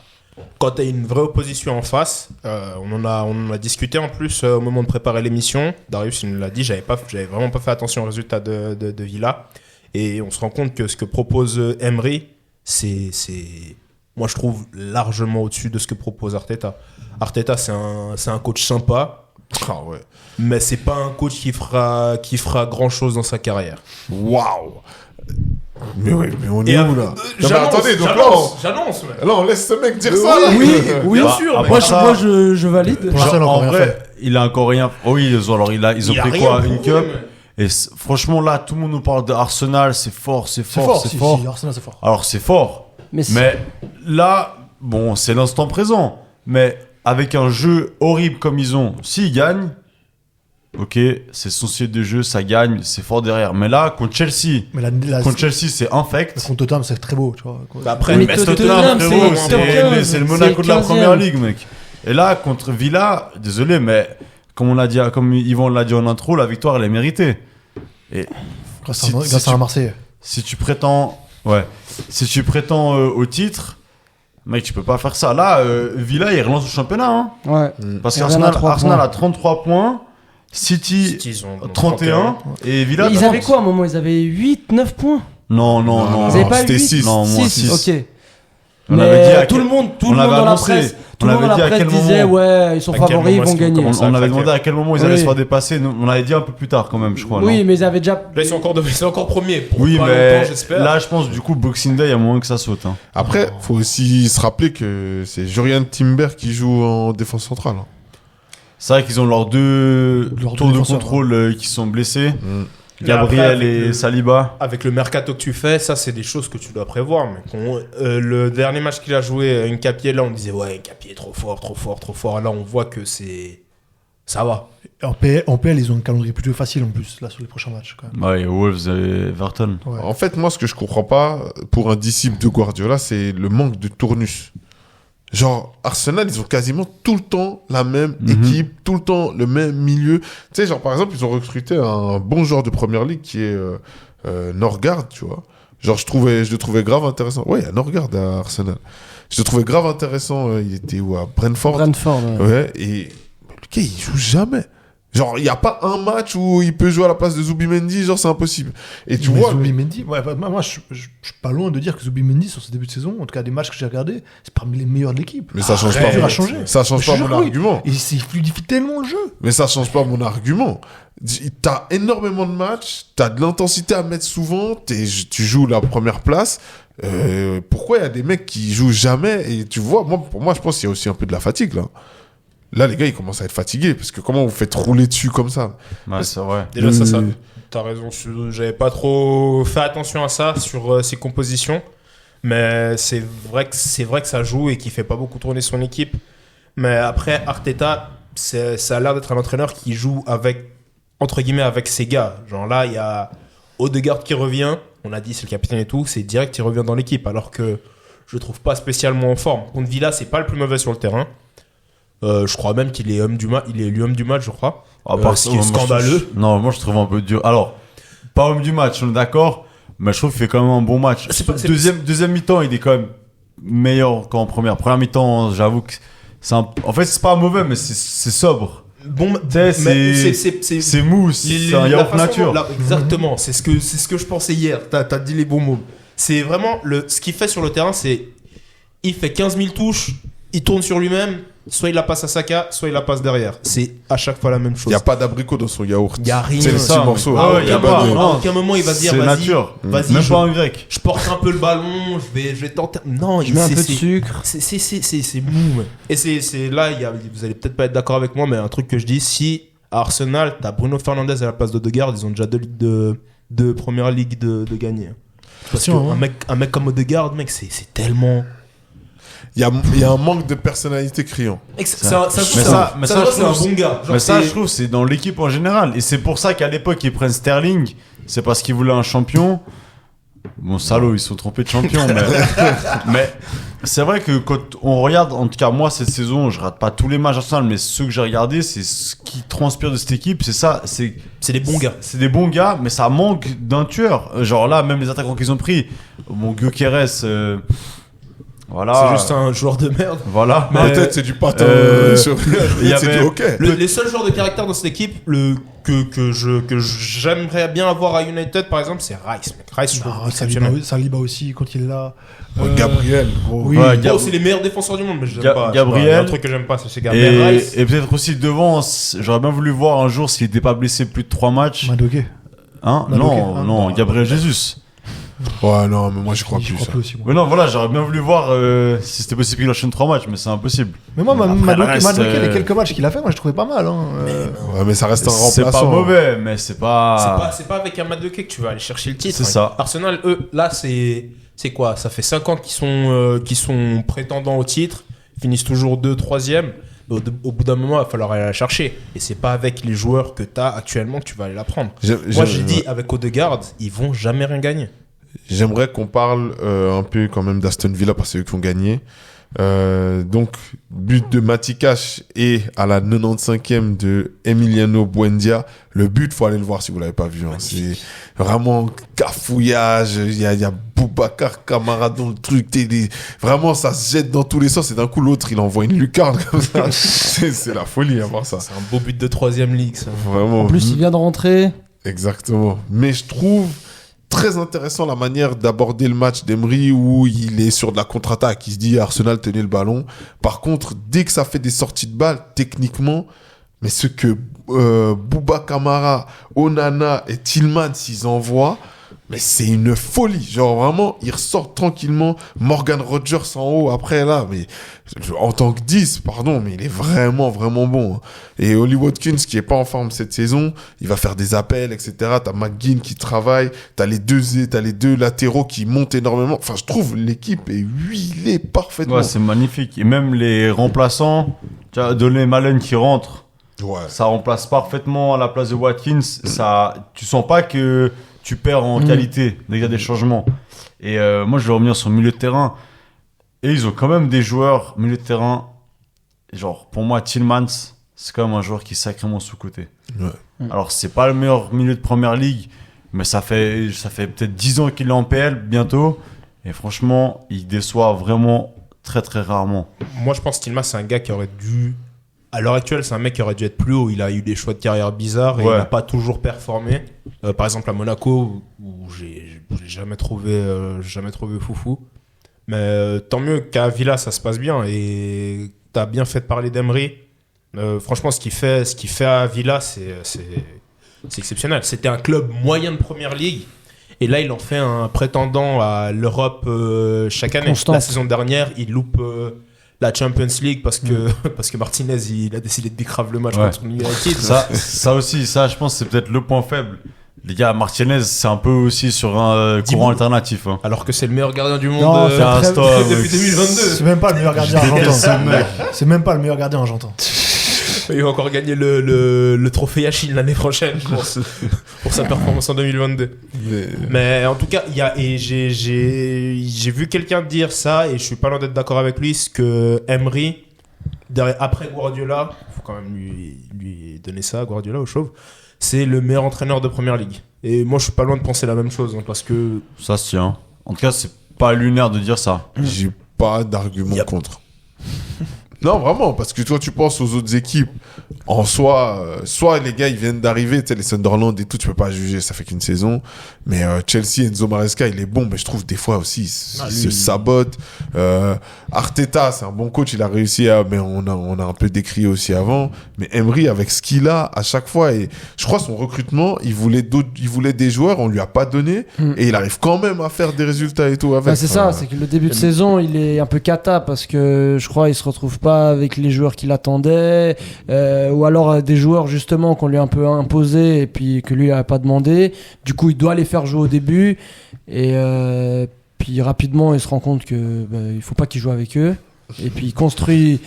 quand tu as une vraie opposition en face, on en a discuté en plus au moment de préparer l'émission. Darius, il nous l'a dit, j'avais vraiment pas fait attention aux résultats de Villa. Et on se rend compte que ce que propose Emery, c'est moi je trouve largement au-dessus de ce que propose Arteta. Arteta, c'est un coach sympa, mais c'est pas un coach qui fera grand-chose dans sa carrière. Waouh! Mais on est où là? Attendez, donc j'annonce. Là, on laisse ce mec dire ça. Oui, bien sûr. Moi, je valide. En vrai, il a encore rien. Oui, alors ils ont pris quoi? Une cup. Et franchement, là, tout le monde nous parle de Arsenal. C'est fort. Si, Arsenal, c'est fort. Alors, c'est fort. Mais là, bon, c'est l'instant présent. Mais avec un jeu horrible comme ils ont, s'ils gagnent, ok, c'est son style de jeu, ça gagne, c'est fort derrière. Mais là, contre Chelsea, c'est infect. Contre Tottenham, c'est très beau, tu vois. Après, mais Tottenham, c'est le Monaco de la première ligue, mec. Et là, contre Villa, désolé, mais comme Yvan l'a dit en intro, la victoire, elle est méritée. Et grâce à un Marseillais. Si tu prétends au titre, mec, tu peux pas faire ça. Là, Villa, il relance le championnat. Hein. Ouais. Parce qu'Arsenal a 33 points. City ont 31 et Villa. Ils avaient quoi à un moment? Ils avaient 8-9 points. Non. Ils avaient pas c'était 8, 6. Non, moins 6. 6. Ok. On avait dit tout le monde dans la presse, disait ouais, ils sont favoris, ils vont gagner. On avait demandé à quel moment ils allaient se faire dépasser. On l'avait dit un peu plus tard quand même, je crois. Oui, mais ils avaient déjà. Là, ils sont encore premiers. Oui, mais là, je pense du coup Boxing Day, il y a moins que ça saute. Hein. Après, faut aussi se rappeler que c'est Jurian Timber qui joue en défense centrale. Hein. C'est vrai qu'ils ont leurs deux tours de contrôle qui sont blessés. Gabriel après, et Saliba. Avec le mercato que tu fais, ça c'est des choses que tu dois prévoir. Mais le dernier match qu'il a joué, Nkapie, là on disait ouais, Nkapie est trop fort. Là on voit que ça va. En PL, ils ont un calendrier plutôt facile en plus, là sur les prochains matchs. Quand même. Ouais, Wolves et Everton. Ouais. En fait, moi ce que je comprends pas pour un disciple de Guardiola, c'est le manque de tournus. Genre, Arsenal, ils ont quasiment tout le temps la même équipe, tout le temps le même milieu. Tu sais, genre, par exemple, ils ont recruté un bon joueur de première ligue qui est Norgard, tu vois. Genre, je le trouvais grave intéressant. Ouais, il y a Norgard à Arsenal. Je le trouvais grave intéressant. Il était où? À Brentford. Ouais. Ouais, et le gars, il joue jamais. Genre, il n'y a pas un match où il peut jouer à la place de Zubimendi, genre, c'est impossible. Et tu Mais vois, Zubimendi, moi, je suis pas loin de dire que Zubimendi, sur ce début de saison, en tout cas des matchs que j'ai regardés, c'est parmi les meilleurs de l'équipe. mais ça change Arrête, pas. il va changer. Ça change pas Je mon jure, oui. argument. Et il fluidifie tellement le jeu. Mais ça change pas mon argument. T'as énormément de matchs, t'as de l'intensité à mettre souvent, tu joues la première place. Pourquoi il y a des mecs qui jouent jamais? Et tu vois, pour moi, je pense qu'il y a aussi un peu de la fatigue, là. Là, les gars, ils commencent à être fatigués. Parce que comment vous faites rouler dessus comme ça? Ouais, c'est vrai. Déjà, ça, t'as raison. J'avais pas trop fait attention à ça sur ses compositions. Mais c'est vrai que ça joue et qu'il fait pas beaucoup tourner son équipe. Mais après, Arteta, ça a l'air d'être un entraîneur qui joue avec, entre guillemets, avec ses gars. Genre là, il y a Odegaard qui revient. On a dit, c'est le capitaine et tout. C'est direct, il revient dans l'équipe. Alors que je le trouve pas spécialement en forme. Contre Villa, c'est pas le plus mauvais sur le terrain. Je crois même qu'il est homme du match. Il est élu homme du match, je crois. Ce qui est scandaleux. Moi je trouve un peu dur. Alors, pas homme du match, on est d'accord, mais je trouve qu'il fait quand même un bon match. Deuxième mi-temps, il est quand même meilleur qu'en première. Première mi-temps, j'avoue que en fait, c'est pas mauvais, mais c'est sobre. Bon, c'est mou, c'est un yaourt nature. Exactement, c'est ce que je pensais hier. T'as dit les bons mots. C'est vraiment ce qu'il fait sur le terrain, c'est il fait 15 000 touches, il tourne sur lui-même, soit il la passe à Saka, soit il la passe derrière. C'est à chaque fois la même chose. Il n'y a pas d'abricot dans son yaourt. Il n'y a rien. C'est les 6 morceaux. À aucun moment il va se dire vas-y, même pas en grec. Je porte un peu le ballon, je vais tenter. Non, Je mets un peu de sucre. C'est mou. Ouais. Et c'est là, vous allez peut-être pas être d'accord avec moi, mais un truc que je dis, si à Arsenal, t'as Bruno Fernandes à la place d'Odegaard, ils ont déjà 2 ligues de première ligue de gagner. Parce qu'un mec comme Odegaard, mec, c'est tellement. Il y a un manque de personnalité criant. Ça, c'est un bon gars. Mais ça, je trouve, c'est dans l'équipe en général. Et c'est pour ça qu'à l'époque, ils prennent Sterling. C'est parce qu'ils voulaient un champion. Bon, salaud, ils se sont trompés de champion. mais c'est vrai que quand on regarde, en tout cas, moi, cette saison, je rate pas tous les matchs Arsenal, mais ceux que j'ai regardés, c'est ce qui transpire de cette équipe. C'est ça. C'est des bons gars. C'est des bons gars, mais ça manque d'un tueur. Genre là, même les attaquants qu'ils ont pris. Bon, Gyökeres. Voilà. C'est juste un joueur de merde. Voilà. Mais peut-être c'est du patin. C'est du hockey. Les seuls joueurs de caractère dans cette équipe, que j'aimerais bien avoir à United, par exemple, c'est Rice. Rice, je trouve exceptionnel. Saliba aussi, quand il est là. Gabriel, gros. Oui. C'est les meilleurs défenseurs du monde, mais je l'aime pas. Gabriel. Il y a un truc que j'aime pas, c'est Gabriel. Rice. Et peut-être aussi devant, j'aurais bien voulu voir un jour s'il n'était pas blessé plus de 3 matchs. Madoké. Hein? Non, Gabriel Jesus. Ouais, non, mais moi je crois plus. Aussi, moi. Mais non, voilà, j'aurais bien voulu voir si c'était possible qu'il enchaîne 3 matchs, mais c'est impossible. Mais moi, Madoké, les les quelques matchs qu'il a fait, moi je trouvais pas mal. Hein. Ouais, mais ça reste un remplaçant. C'est pas mauvais, mais c'est pas. C'est pas avec un Madoké que tu vas aller chercher le titre. C'est ça. Arsenal, eux, là, c'est quoi? Ça fait 5 ans qu'ils sont prétendants au titre, finissent toujours 2, 3e. Au bout d'un moment, il va falloir aller la chercher. Et c'est pas avec les joueurs que tu as actuellement que tu vas aller la prendre. Moi, j'ai dit, avec Odegaard, ils vont jamais rien gagner. J'aimerais qu'on parle un peu quand même d'Aston Villa parce que c'est eux qui ont gagné. Donc, but de Matikash et à la 95e de Emiliano Buendia. Le but, faut aller le voir si vous l'avez pas vu. Hein. C'est vraiment cafouillage. Il y a Boubacar Kamara dans le truc. Vraiment, ça se jette dans tous les sens. Et d'un coup, l'autre, il envoie une lucarne comme ça. C'est la folie à voir ça. C'est un beau but de 3e ligue, ça. Vraiment. En plus, il vient de rentrer. Exactement. Mais je trouve très intéressant la manière d'aborder le match d'Emery où il est sur de la contre-attaque. Il se dit Arsenal tenait le ballon. Par contre, dès que ça fait des sorties de balles, techniquement, mais ce que Bouba Kamara, Onana et Tillman s'ils envoient, mais c'est une folie. Genre vraiment, ils ressortent tranquillement. Morgan Rogers en haut après là, mais en tant que 10, pardon, mais il est vraiment, vraiment bon. Hein. Et Oli Watkins qui est pas en forme cette saison, il va faire des appels, etc. T'as McGinn qui travaille, t'as les deux latéraux qui montent énormément. Enfin, je trouve l'équipe est huilée parfaitement. Ouais, c'est magnifique. Et même les remplaçants, tu as Donné Malen qui rentre. Ouais. Ça remplace parfaitement à la place de Watkins. Tu sens pas que tu perds en qualité dès qu'il y a des changements. Et moi, je vais revenir sur le milieu de terrain. Et ils ont quand même des joueurs milieu de terrain. Genre, pour moi, Tillmans, c'est quand même un joueur qui est sacrément sous-coté. Ouais. Alors, c'est pas le meilleur milieu de première ligue, mais ça fait peut-être 10 ans qu'il est en PL, bientôt. Et franchement, il déçoit vraiment très, très rarement. Moi, je pense que Tillman, c'est un gars qui aurait dû à l'heure actuelle, c'est un mec qui aurait dû être plus haut. Il a eu des choix de carrière bizarres et il n'a pas toujours performé. Par exemple, à Monaco, où j'ai jamais trouvé foufou. Mais tant mieux qu'à Villa, ça se passe bien. Et t'as bien fait de parler d'Emery. Franchement, ce qu'il fait à Villa, c'est exceptionnel. C'était un club moyen de première ligue. Et là, il en fait un prétendant à l'Europe chaque année. Constant. La saison dernière, il loupe la Champions League parce que Martinez, il a décidé de décrave le match contre United. Ça aussi, je pense, c'est peut-être le point faible. Les gars, Martinez, c'est un peu aussi sur un courant alternatif. Hein. Alors que c'est le meilleur gardien du monde Non, c'est un stop, depuis 2022. C'est même pas le meilleur gardien argentin. C'est même pas le meilleur gardien argentin. Il va encore gagner le trophée Yachine l'année prochaine pour sa performance en 2022. Mais en tout cas, j'ai vu quelqu'un dire ça et je suis pas loin d'être d'accord avec lui, c'est que Emery, après Guardiola, faut quand même lui donner ça, Guardiola au chauve, c'est le meilleur entraîneur de Première Ligue. Et moi, je suis pas loin de penser la même chose, hein, parce que Ça se tient. En tout cas, c'est pas lunaire de dire ça. J'ai pas d'argument contre. Non, vraiment, parce que toi, tu penses aux autres équipes. En soi, soit les gars, ils viennent d'arriver, tu sais, les Sunderland et tout, tu peux pas juger, ça fait qu'une saison. Mais Chelsea, Enzo Maresca, il est bon, mais je trouve des fois aussi, il se sabote. Arteta, c'est un bon coach, il a réussi mais on a un peu décrié aussi avant. Mais Emery, avec ce qu'il a, à chaque fois, et je crois son recrutement, il voulait des joueurs, on lui a pas donné, et il arrive quand même à faire des résultats et tout avec. Bah, c'est ça, c'est que le début de saison, il est un peu cata parce que je crois il se retrouve pas avec les joueurs qu'il attendait, ou alors des joueurs justement qu'on lui a un peu imposé et puis que lui il a pas demandé. Du coup, il doit les faire jouer au début et puis rapidement il se rend compte que il faut pas qu'il joue avec eux. Et puis il construit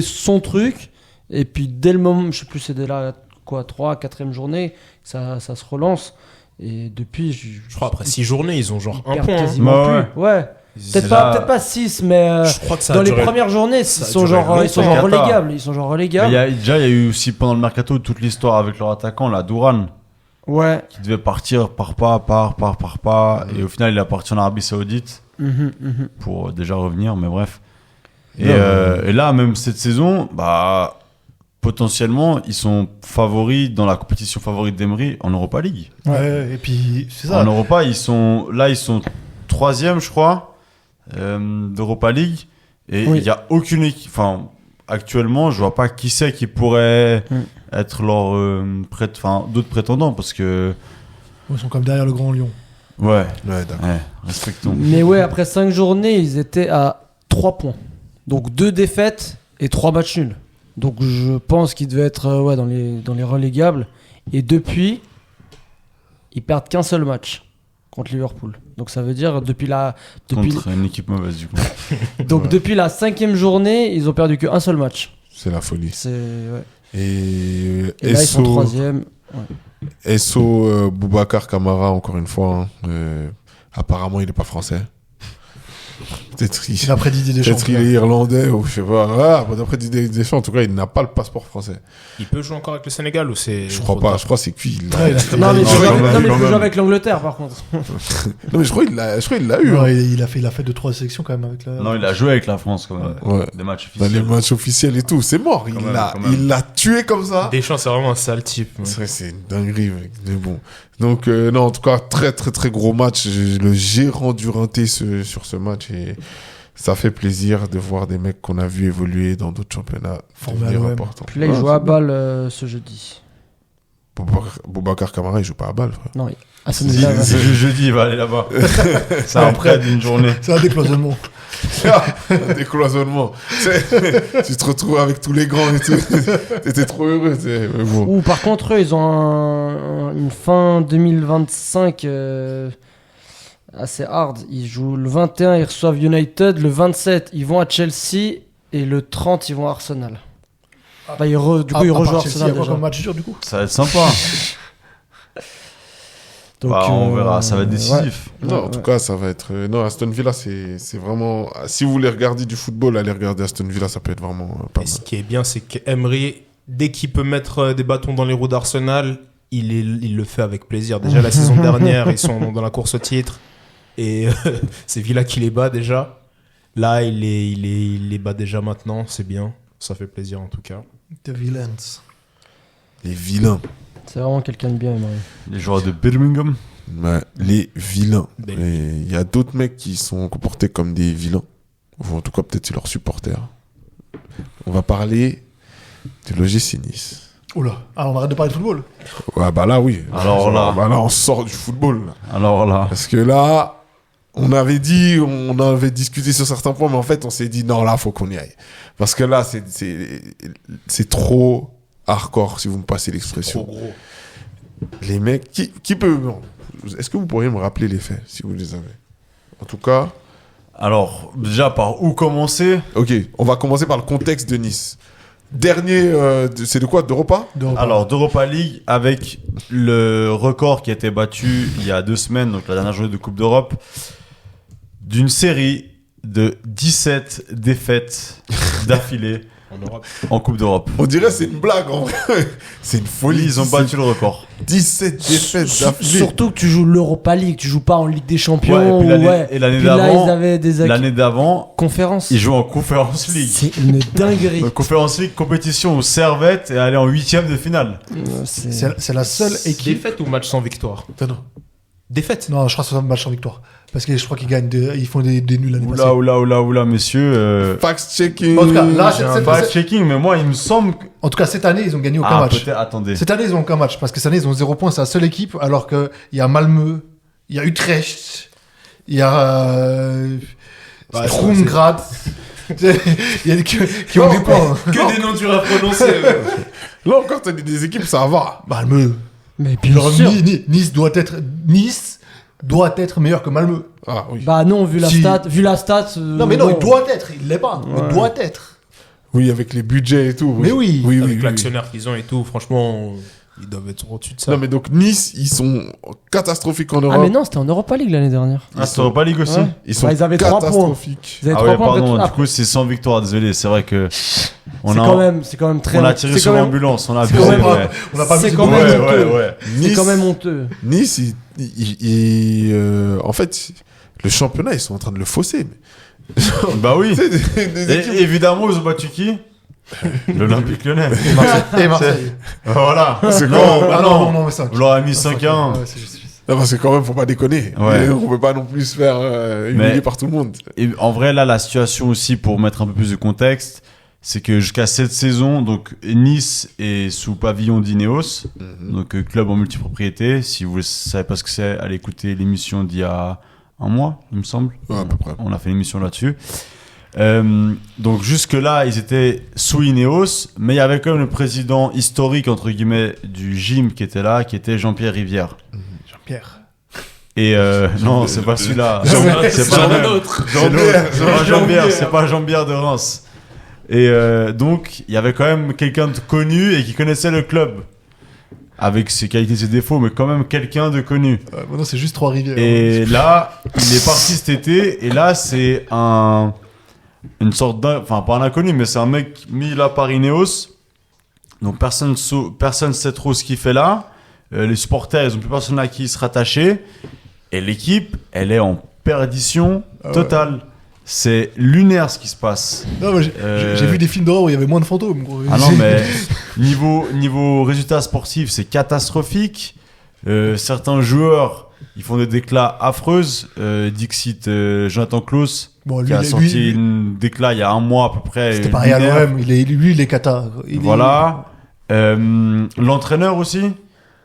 son truc et puis dès le moment, je sais plus, c'est dès la 3-4e journée, ça se relance. Et depuis, je crois après 6 journées, ils ont genre un perd point. quasiment plus. Ouais. Peut-être pas 6, mais je crois que ça dans les premières journées, ils sont genre relégables. Ils sont genre relégables. Il y a eu aussi pendant le mercato toute l'histoire avec leur attaquant, là, Douran, Ouais. qui devait partir par pas. Et au final, il est parti en Arabie Saoudite pour déjà revenir, mais bref. Et là, même cette saison, potentiellement, ils sont favoris dans la compétition favorite d'Emery en Europa League. Ouais, et puis c'est ça. En Europa, ils sont 3e, je crois, d'Europa League. Et il y a aucune équipe. Enfin, actuellement, je vois pas qui c'est qui pourrait être leur d'autres prétendants parce que. Ils sont comme derrière le Grand Lyon. Ouais, d'accord. Ouais, respectons. Mais ouais, après 5 journées, ils étaient à 3 points. Donc 2 défaites et 3 matchs nuls. Donc je pense qu'ils devaient être dans les relégables. Et depuis, ils perdent qu'un seul match contre Liverpool. Donc ça veut dire Contre une équipe mauvaise du coup. Donc depuis la 5e journée, ils ont perdu qu'un seul match. C'est la folie. Ouais. Et là, ils sont 3e. Ouais. Esso Boubacar Kamara, encore une fois, apparemment il est pas français. Peut-être il a prédit Didier Deschamps. Peut-être il est irlandais ou je sais pas. D'après Didier Deschamps, en tout cas, il n'a pas le passeport français. Il peut jouer encore avec le Sénégal ou c'est. Je crois pas. Je crois que c'est cuit. Non, mais il peut jouer avec l'Angleterre par contre. Non, mais je crois qu'il l'a eu. Non, il a fait 2-3 sélections quand même avec la. Non, il a joué avec la France quand même. Ouais. Des matchs officiels. Dans les matchs officiels et tout. C'est mort. Il l'a tué comme ça. Deschamps, c'est vraiment un sale type. Ouais. C'est une dinguerie, mec. Mais bon. Donc, non, en tout cas, très, très, très gros match. J'ai rendu renté sur ce match et ça fait plaisir de voir des mecs qu'on a vu évoluer dans d'autres championnats. Devenir importants. Puis là, il joue à Bâle ce jeudi. Boubacar Kamara, il joue pas à Bâle, frère. Non, c'est jeudi, il va aller là-bas. C'est un prêt d'une journée. C'est un décloisonnement. Un décloisonnement. Tu te retrouves avec tous les grands et tout. T'étais trop heureux. Mais bon. Ou par contre, eux, ils ont une fin 2025 assez hard. Ils jouent le 21, ils reçoivent United. Le 27, ils vont à Chelsea. Et le 30, ils vont à Arsenal. Du coup, ils rejouent Arsenal. Il y a quoi comme match dur du coup? Ça va être sympa. Donc, on verra, ça va être décisif. Ouais. Non, en tout cas, ça va être. Non, Aston Villa, c'est vraiment. Si vous voulez regarder du football, allez regarder Aston Villa, ça peut être vraiment pas mal. Ce qui est bien, c'est qu'Emery, dès qu'il peut mettre des bâtons dans les roues d'Arsenal, il le fait avec plaisir. Déjà, la saison dernière, ils sont dans la course au titre. Et c'est Villa qui les bat déjà. Là, il les bat déjà maintenant, c'est bien. Ça fait plaisir en tout cas. The Villains. Les vilains. C'est vraiment quelqu'un de bien, Emery. Les joueurs de Birmingham. Ouais, les vilains. Belle. Et il y a d'autres mecs qui sont comportés comme des vilains. Ou en tout cas, peut-être c'est leurs supporters. On va parler de l'OGC Nice. Oula, alors on arrête de parler de football. Ouais, bah là, oui. Alors là. Bah là, on sort du football. Là. Alors là. Parce que là, on avait discuté sur certains points, mais en fait, on s'est dit, non, là, faut qu'on y aille. Parce que là, c'est trop hardcore, si vous me passez l'expression. Trop gros. Les mecs, qui peut... non. Est-ce que vous pourriez me rappeler les faits, si vous les avez? En tout cas... Alors, déjà, par où commencer? Ok, on va commencer par le contexte de Nice. Dernier, c'est de quoi? d'Europa? Alors, d'Europa League, avec le record qui a été battu il y a 2 semaines, donc la dernière journée de Coupe d'Europe, d'une série de 17 défaites d'affilée En Europe. en Coupe d'Europe. On dirait que c'est une blague, en vrai. C'est une folie. Ils ont battu le record. 17 défaites d'affilée. Surtout que tu joues l'Europa League, tu joues pas en Ligue des Champions. Ouais, et puis ouais. et l'année Puis là, d'avant, ils avaient des l'année d'avant, conférences. ils jouent en Conference League. C'est une dinguerie. Donc, Conference League, compétition au Servette et aller en 8e de finale. C'est la seule équipe. Défaite ou match sans victoire? Non. Défaite. Non, je crois que c'est un match sans victoire. Parce que je crois qu'ils gagnent, ils font des nuls l'année passée. Oula, messieurs. Fact-checking. En tout cas, là, J'ai un Fact-checking, mais moi, il me semble que... En tout cas, cette année, ils ont gagné aucun Ah, match. peut-être, attendez. Cette année, ils ont aucun match. Parce que cette année, ils ont 0 points. C'est la seule équipe. Alors qu'il y a Malmö, il y a Utrecht, il y a Stromgrad. Il y a qui ont des points. Que des noms durs à prononcer. Là encore, t'as des équipes, ça va. Malmö. Mais bien Genre, sûr. Nice doit être meilleur que Malmö. Ah oui. Bah non, vu la Si. stat. Non, mais non, il doit être. Il l'est pas. Ouais. Il doit être. Oui, avec les budgets et tout. Mais oui. Avec l'actionnaire qu'ils ont et tout, franchement, ils doivent être au-dessus de ça. Non, mais donc Nice, ils sont catastrophiques en Ah, Europe. mais non, c'était en Europa League l'année dernière. Ah, c'est Europa League aussi? Ouais. Ils sont Bah, ils avaient 3 points. catastrophiques. Ils avaient Ah 3 ouais, points pardon, après. du coup, c'est sans victoire, désolé. C'est vrai que... C'est quand même très. On a tiré c'est sur quand même- l'ambulance, on a c'est abusé. quand même- Ouais, On n'a pas C'est mis quand même honteux. ouais. C'est quand même honteux. Nice, en fait, le championnat, ils sont en train de le fausser. Mais... Bah oui. C'est des équipes- Et évidemment, ils ont battu qui? L'Olympique Lyonnais. Et Marseille. Voilà. C'est Non, quand même- bah Ah non. non, mais ça. Vous leur avez mis 5-1. Ouais, c'est juste. Non, parce que quand même, faut pas déconner. Ouais. On peut pas non plus se faire humilier Mais- par tout le monde. Et en vrai, là, la situation aussi, pour mettre un peu plus de contexte, c'est que jusqu'à cette saison, donc Nice est sous pavillon d'Ineos, donc club en multipropriété. Si vous ne savez pas ce que c'est, allez écouter l'émission d'il y a 1 mois, il me semble. Ouais, à peu près. On a fait une émission là-dessus. Donc jusque-là, ils étaient sous Ineos, mais il y avait quand même le président historique, entre guillemets, du gym qui était là, qui était Jean-Pierre Rivière. Jean-Pierre. Et non, c'est pas celui-là. Jean- C'est pas le même. Jean-Pierre. C'est pas Jean-Pierre, c'est pas Jean-Pierre de Reims. Et donc, il y avait quand même quelqu'un de connu et qui connaissait le club. Avec ses qualités et ses défauts, mais quand même quelqu'un de connu. Maintenant, c'est juste 3 rivières. Et là, il est parti cet été, et là, c'est une sorte enfin, pas un inconnu, mais c'est un mec mis là par Ineos. Donc, personne sait trop ce qu'il fait là. Les supporters, ils ont plus personne à qui se rattacher. Et l'équipe, elle est en perdition totale. C'est lunaire ce qui se passe. Non, mais j'ai vu des films d'horreur où il y avait moins de fantômes. Gros. Ah non, mais niveau résultats sportifs, c'est catastrophique. Certains joueurs, ils font des déclats affreuses. Dixit Jonathan Klaus, Bon, qui a sorti une déclat il y a 1 mois à peu près. C'était pareil à lunaire. l'OM. Lui, il est cata. Voilà. L'entraîneur aussi,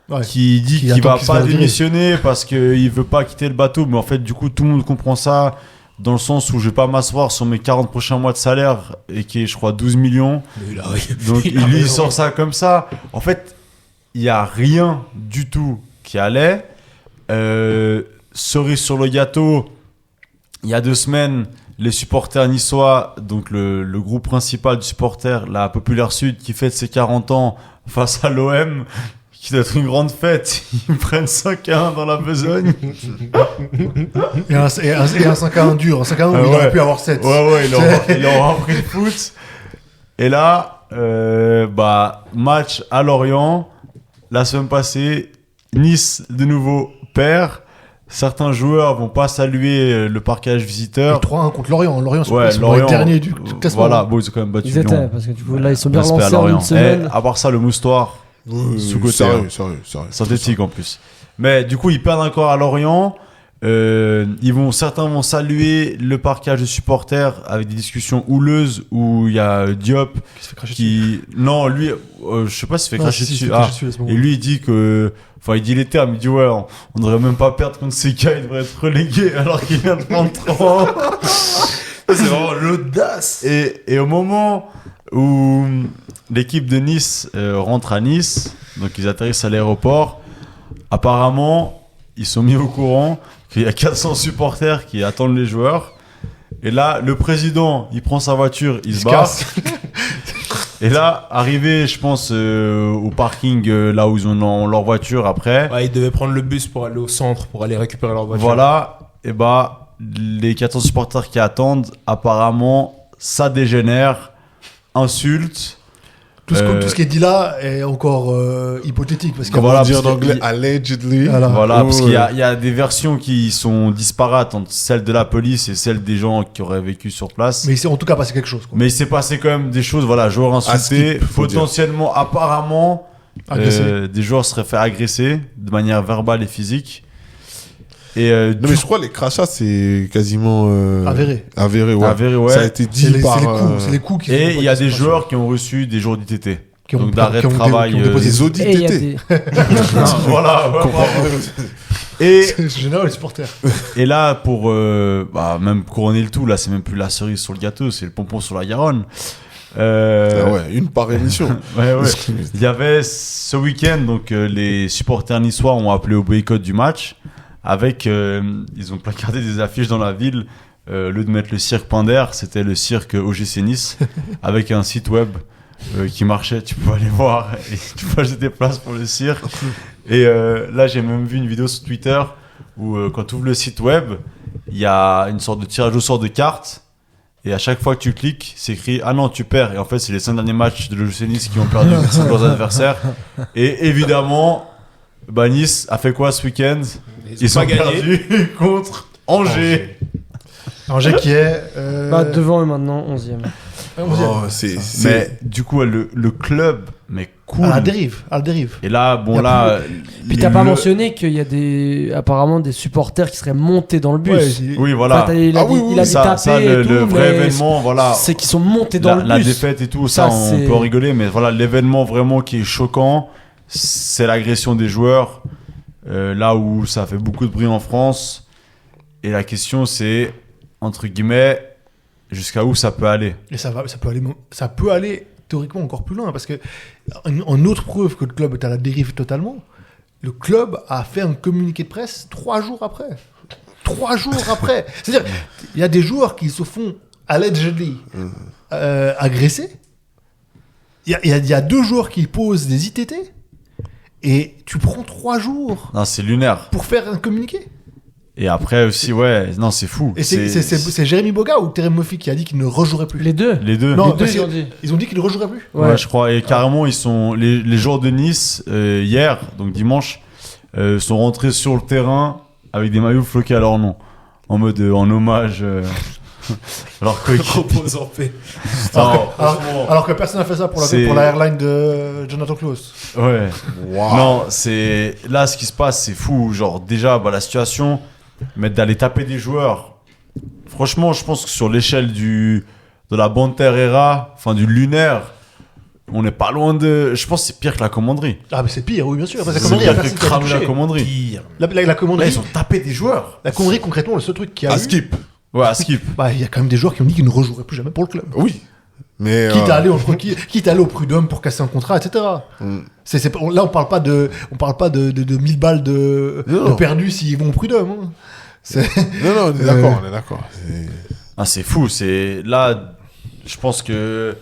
Ouais. qui dit Qui qu'il attend va qu'il se pas fasse virer. démissionner parce qu'il veut pas quitter le bateau. Mais en fait, du coup, tout le monde comprend ça. Dans le sens où je vais pas m'asseoir sur mes 40 prochains mois de salaire, et qui est, je crois, 12 millions. Donc, il sort ça comme ça. En fait, il y a rien du tout qui allait. Cerise sur le gâteau, il y a 2 semaines, les supporters niçois, donc le groupe principal du supporter, la Populaire Sud, qui fête ses 40 ans face à l'OM, qui doit être une grande fête, ils prennent 5-1 dans la besogne. Et un 5-1 dur. Un 5-1 où il ouais. aurait pu avoir 7. Ouais, il aura repris le foot. Et là, match à Lorient. La semaine passée, Nice de nouveau perd. certains joueurs vont pas saluer le parquage Et visiteur. 3-1 contre Lorient. Lorient, Ouais, ils sont Lorient, les derniers du classement. Voilà, bon, ils ont quand même battu Ils étaient, Lyon. parce que du coup, là, ils sont bien Respect à lancés en Lorient. une semaine. À part ça, le moustoir, sous-côté, Sérieux. synthétique en plus. Mais du coup, ils perdent encore à Lorient. Certains vont saluer le parquage de supporters avec des discussions houleuses où il y a Diop Qui se fait cracher dessus. non, lui, je sais pas s'il se fait Non, cracher si, il se dessus. fait cracher dessus à ce Et moment-là. lui, il dit que, il dit les termes, il dit ouais, on devrait même pas perdre contre CK, il devrait être relégué alors qu'il vient de prendre 3 ans. C'est vraiment l'audace. Et au moment où l'équipe de Nice rentre à Nice, donc ils atterrissent à l'aéroport, apparemment, ils sont mis au courant qu'il y a 400 supporters qui attendent les joueurs. Et là, le président, il prend sa voiture, il se barre. casse. Et là, arrivé, je pense, au parking, là où ils ont leur voiture après, Ouais, ils devaient prendre le bus pour aller au centre, pour aller récupérer leur voiture. voilà, et bah, les 400 supporters qui attendent, apparemment, ça dégénère, insultes. Tout ce qui est dit là est encore hypothétique. Parce que Comment Voilà, on dit en parce que- anglais, allegedly. Voilà. Voilà, parce Ouais. qu'il y a des versions qui sont disparates entre celles de la police et celles des gens qui auraient vécu sur place. Mais il s'est en tout cas passé quelque chose. Quoi. Mais il s'est passé quand même des choses, voilà, joueurs insultés, skip, faut potentiellement, apparemment, Agressé. des joueurs seraient fait agresser de manière verbale et physique. Et Non, mais je crois que les crachats, c'est quasiment Avéré. avéré, ouais. avéré, ouais. Ça a été dit C'est par. les coups qui Et il y a des qui se joueurs qui ont reçu des jours d'ITT. Qui ont- Donc d'arrêt qui de ont- travail. qui ont déposé des audits Et il y a d'été. des... voilà, ouais, bravo. Et, passent. C'est général les supporters. et là, pour même couronner le tout, là, c'est même plus la cerise sur le gâteau, c'est le pompon sur la Garonne. Ah ouais, une par émission. Ouais, ouais. Il y avait ce week-end, donc les supporters niçois ont appelé au boycott du match. Avec, ils ont placardé des affiches dans la ville. Au lieu de mettre le cirque Pinder, c'était le cirque OGC Nice, avec un site web qui marchait. Tu peux aller voir et tu peux acheter des places pour le cirque. Et là, j'ai même vu une vidéo sur Twitter où quand tu ouvres le site web, il y a une sorte de tirage au sort de cartes. Et à chaque fois que tu cliques, c'est écrit ah non, tu perds. Et en fait, c'est les 5 derniers matchs de l'OGC Nice qui ont perdu contre leurs adversaires. Et évidemment, bah, Nice a fait quoi ce week-end? Ils ont perdu contre Angers. Angers qui est. Bah, devant eux maintenant, 11e. Oh, c'est. Mais du coup, le club, mais cool. à la dérive. À la dérive. Et là, Y bon, a là. Puis t'as pas mentionné qu'il y a apparemment des supporters qui seraient montés dans le bus. Ouais, c'est- Oui, Enfin, voilà. il a Ah dit, oui, oui, il a dit Ça, taper et le tout, vrai mais événement, voilà. c'est qu'ils sont montés dans le La bus. défaite et tout, ça, Ça, on c'est- peut en rigoler, mais voilà, l'événement vraiment qui est choquant, c'est l'agression des joueurs, là où ça fait beaucoup de bruit en France. Et la question, c'est, entre guillemets, jusqu'à où ça peut aller. Et ça peut aller théoriquement encore plus loin parce que en autre preuve que le club est à la dérive totalement, le club a fait un communiqué de presse 3 jours après. 3 jours après. C'est-à-dire, il y a des joueurs qui se font allegedly agresser. Il y a 2 joueurs qui posent des ITT et tu prends 3 jours Non, c'est lunaire. pour faire un communiqué. Et après aussi, ouais, non, c'est fou. Et c'est Jérémy Boga ou Terem Moffi qui a dit qu'il ne rejouerait plus. Les deux. Les deux. Non, Les deux, parce ils ont que- dit. Ils ont dit qu'ils ne rejoueraient plus. Ouais, Ouais. je crois. Et carrément, ils sont les joueurs de Nice hier, donc dimanche, sont rentrés sur le terrain avec des maillots floqués à leur nom, en mode en hommage à leur coéquipier. Repose en paix. Non, franchement, Alors que personne n'a fait ça pour C'est- la airline de Jonathan Klaus. ouais. Waouh. Non, c'est là ce qui se passe, c'est fou. Genre déjà, bah, la situation, mais d'aller taper des joueurs. Franchement, je pense que sur l'échelle de la Banterera, enfin du lunaire, on n'est pas loin de. Je pense que c'est pire que la commanderie. Ah, mais c'est pire, oui, bien sûr. Parce que la C'est commanderie, il y a pire que personne qui a cramer la touché. commanderie. Pire. La Là, commanderie, ils ont tapé des joueurs. la commanderie, concrètement, le seul truc qu'il y a À eu, skip. Ouais, à skip. bah, il y a quand même des joueurs qui ont dit qu'ils ne rejoueraient plus jamais pour le club. Oui. Mais. Quitte à aller au prud'homme pour casser un contrat, etc. Mm. Là, on parle pas de 1000 balles de Non. perdu s'ils vont au prud'homme. Hein. Non, non, on est d'accord, on est d'accord. C'est- Ah, c'est fou. C'est là, je pense que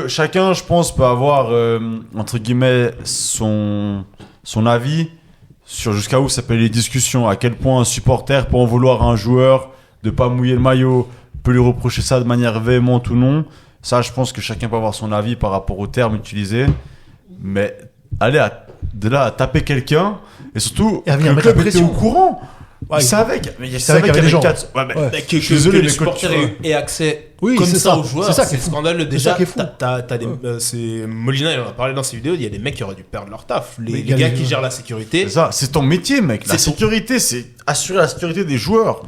chacun, je pense, peut avoir entre guillemets son avis sur jusqu'à où ça peut aller les discussions, à quel point un supporter peut en vouloir à un joueur de pas mouiller le maillot, peut lui reprocher ça de manière véhémente ou non. Ça, je pense que chacun peut avoir son avis par rapport aux termes utilisés. Mais aller à de là à taper quelqu'un et surtout Et à venir le mettre la club était pression. au courant. Ouais, il savait qu'il qu'il y avait des gens. 4... Ouais, mais Ouais. Mais Je suis désolé, que les mais quand supporters tu aient accès Oui, comme c'est ça ça. aux joueurs, C'est ça qui c'est est fou. scandaleux. C'est Déjà, ça qui est fou. t'as des, c'est Molina, il en a parlé dans ses vidéos. Il y a des mecs qui auraient dû perdre leur taf. Mais Les il y a gars les- qui gèrent la sécurité. c'est ça, c'est ton métier, mec. La C'est ton- sécurité, c'est assurer la sécurité des joueurs.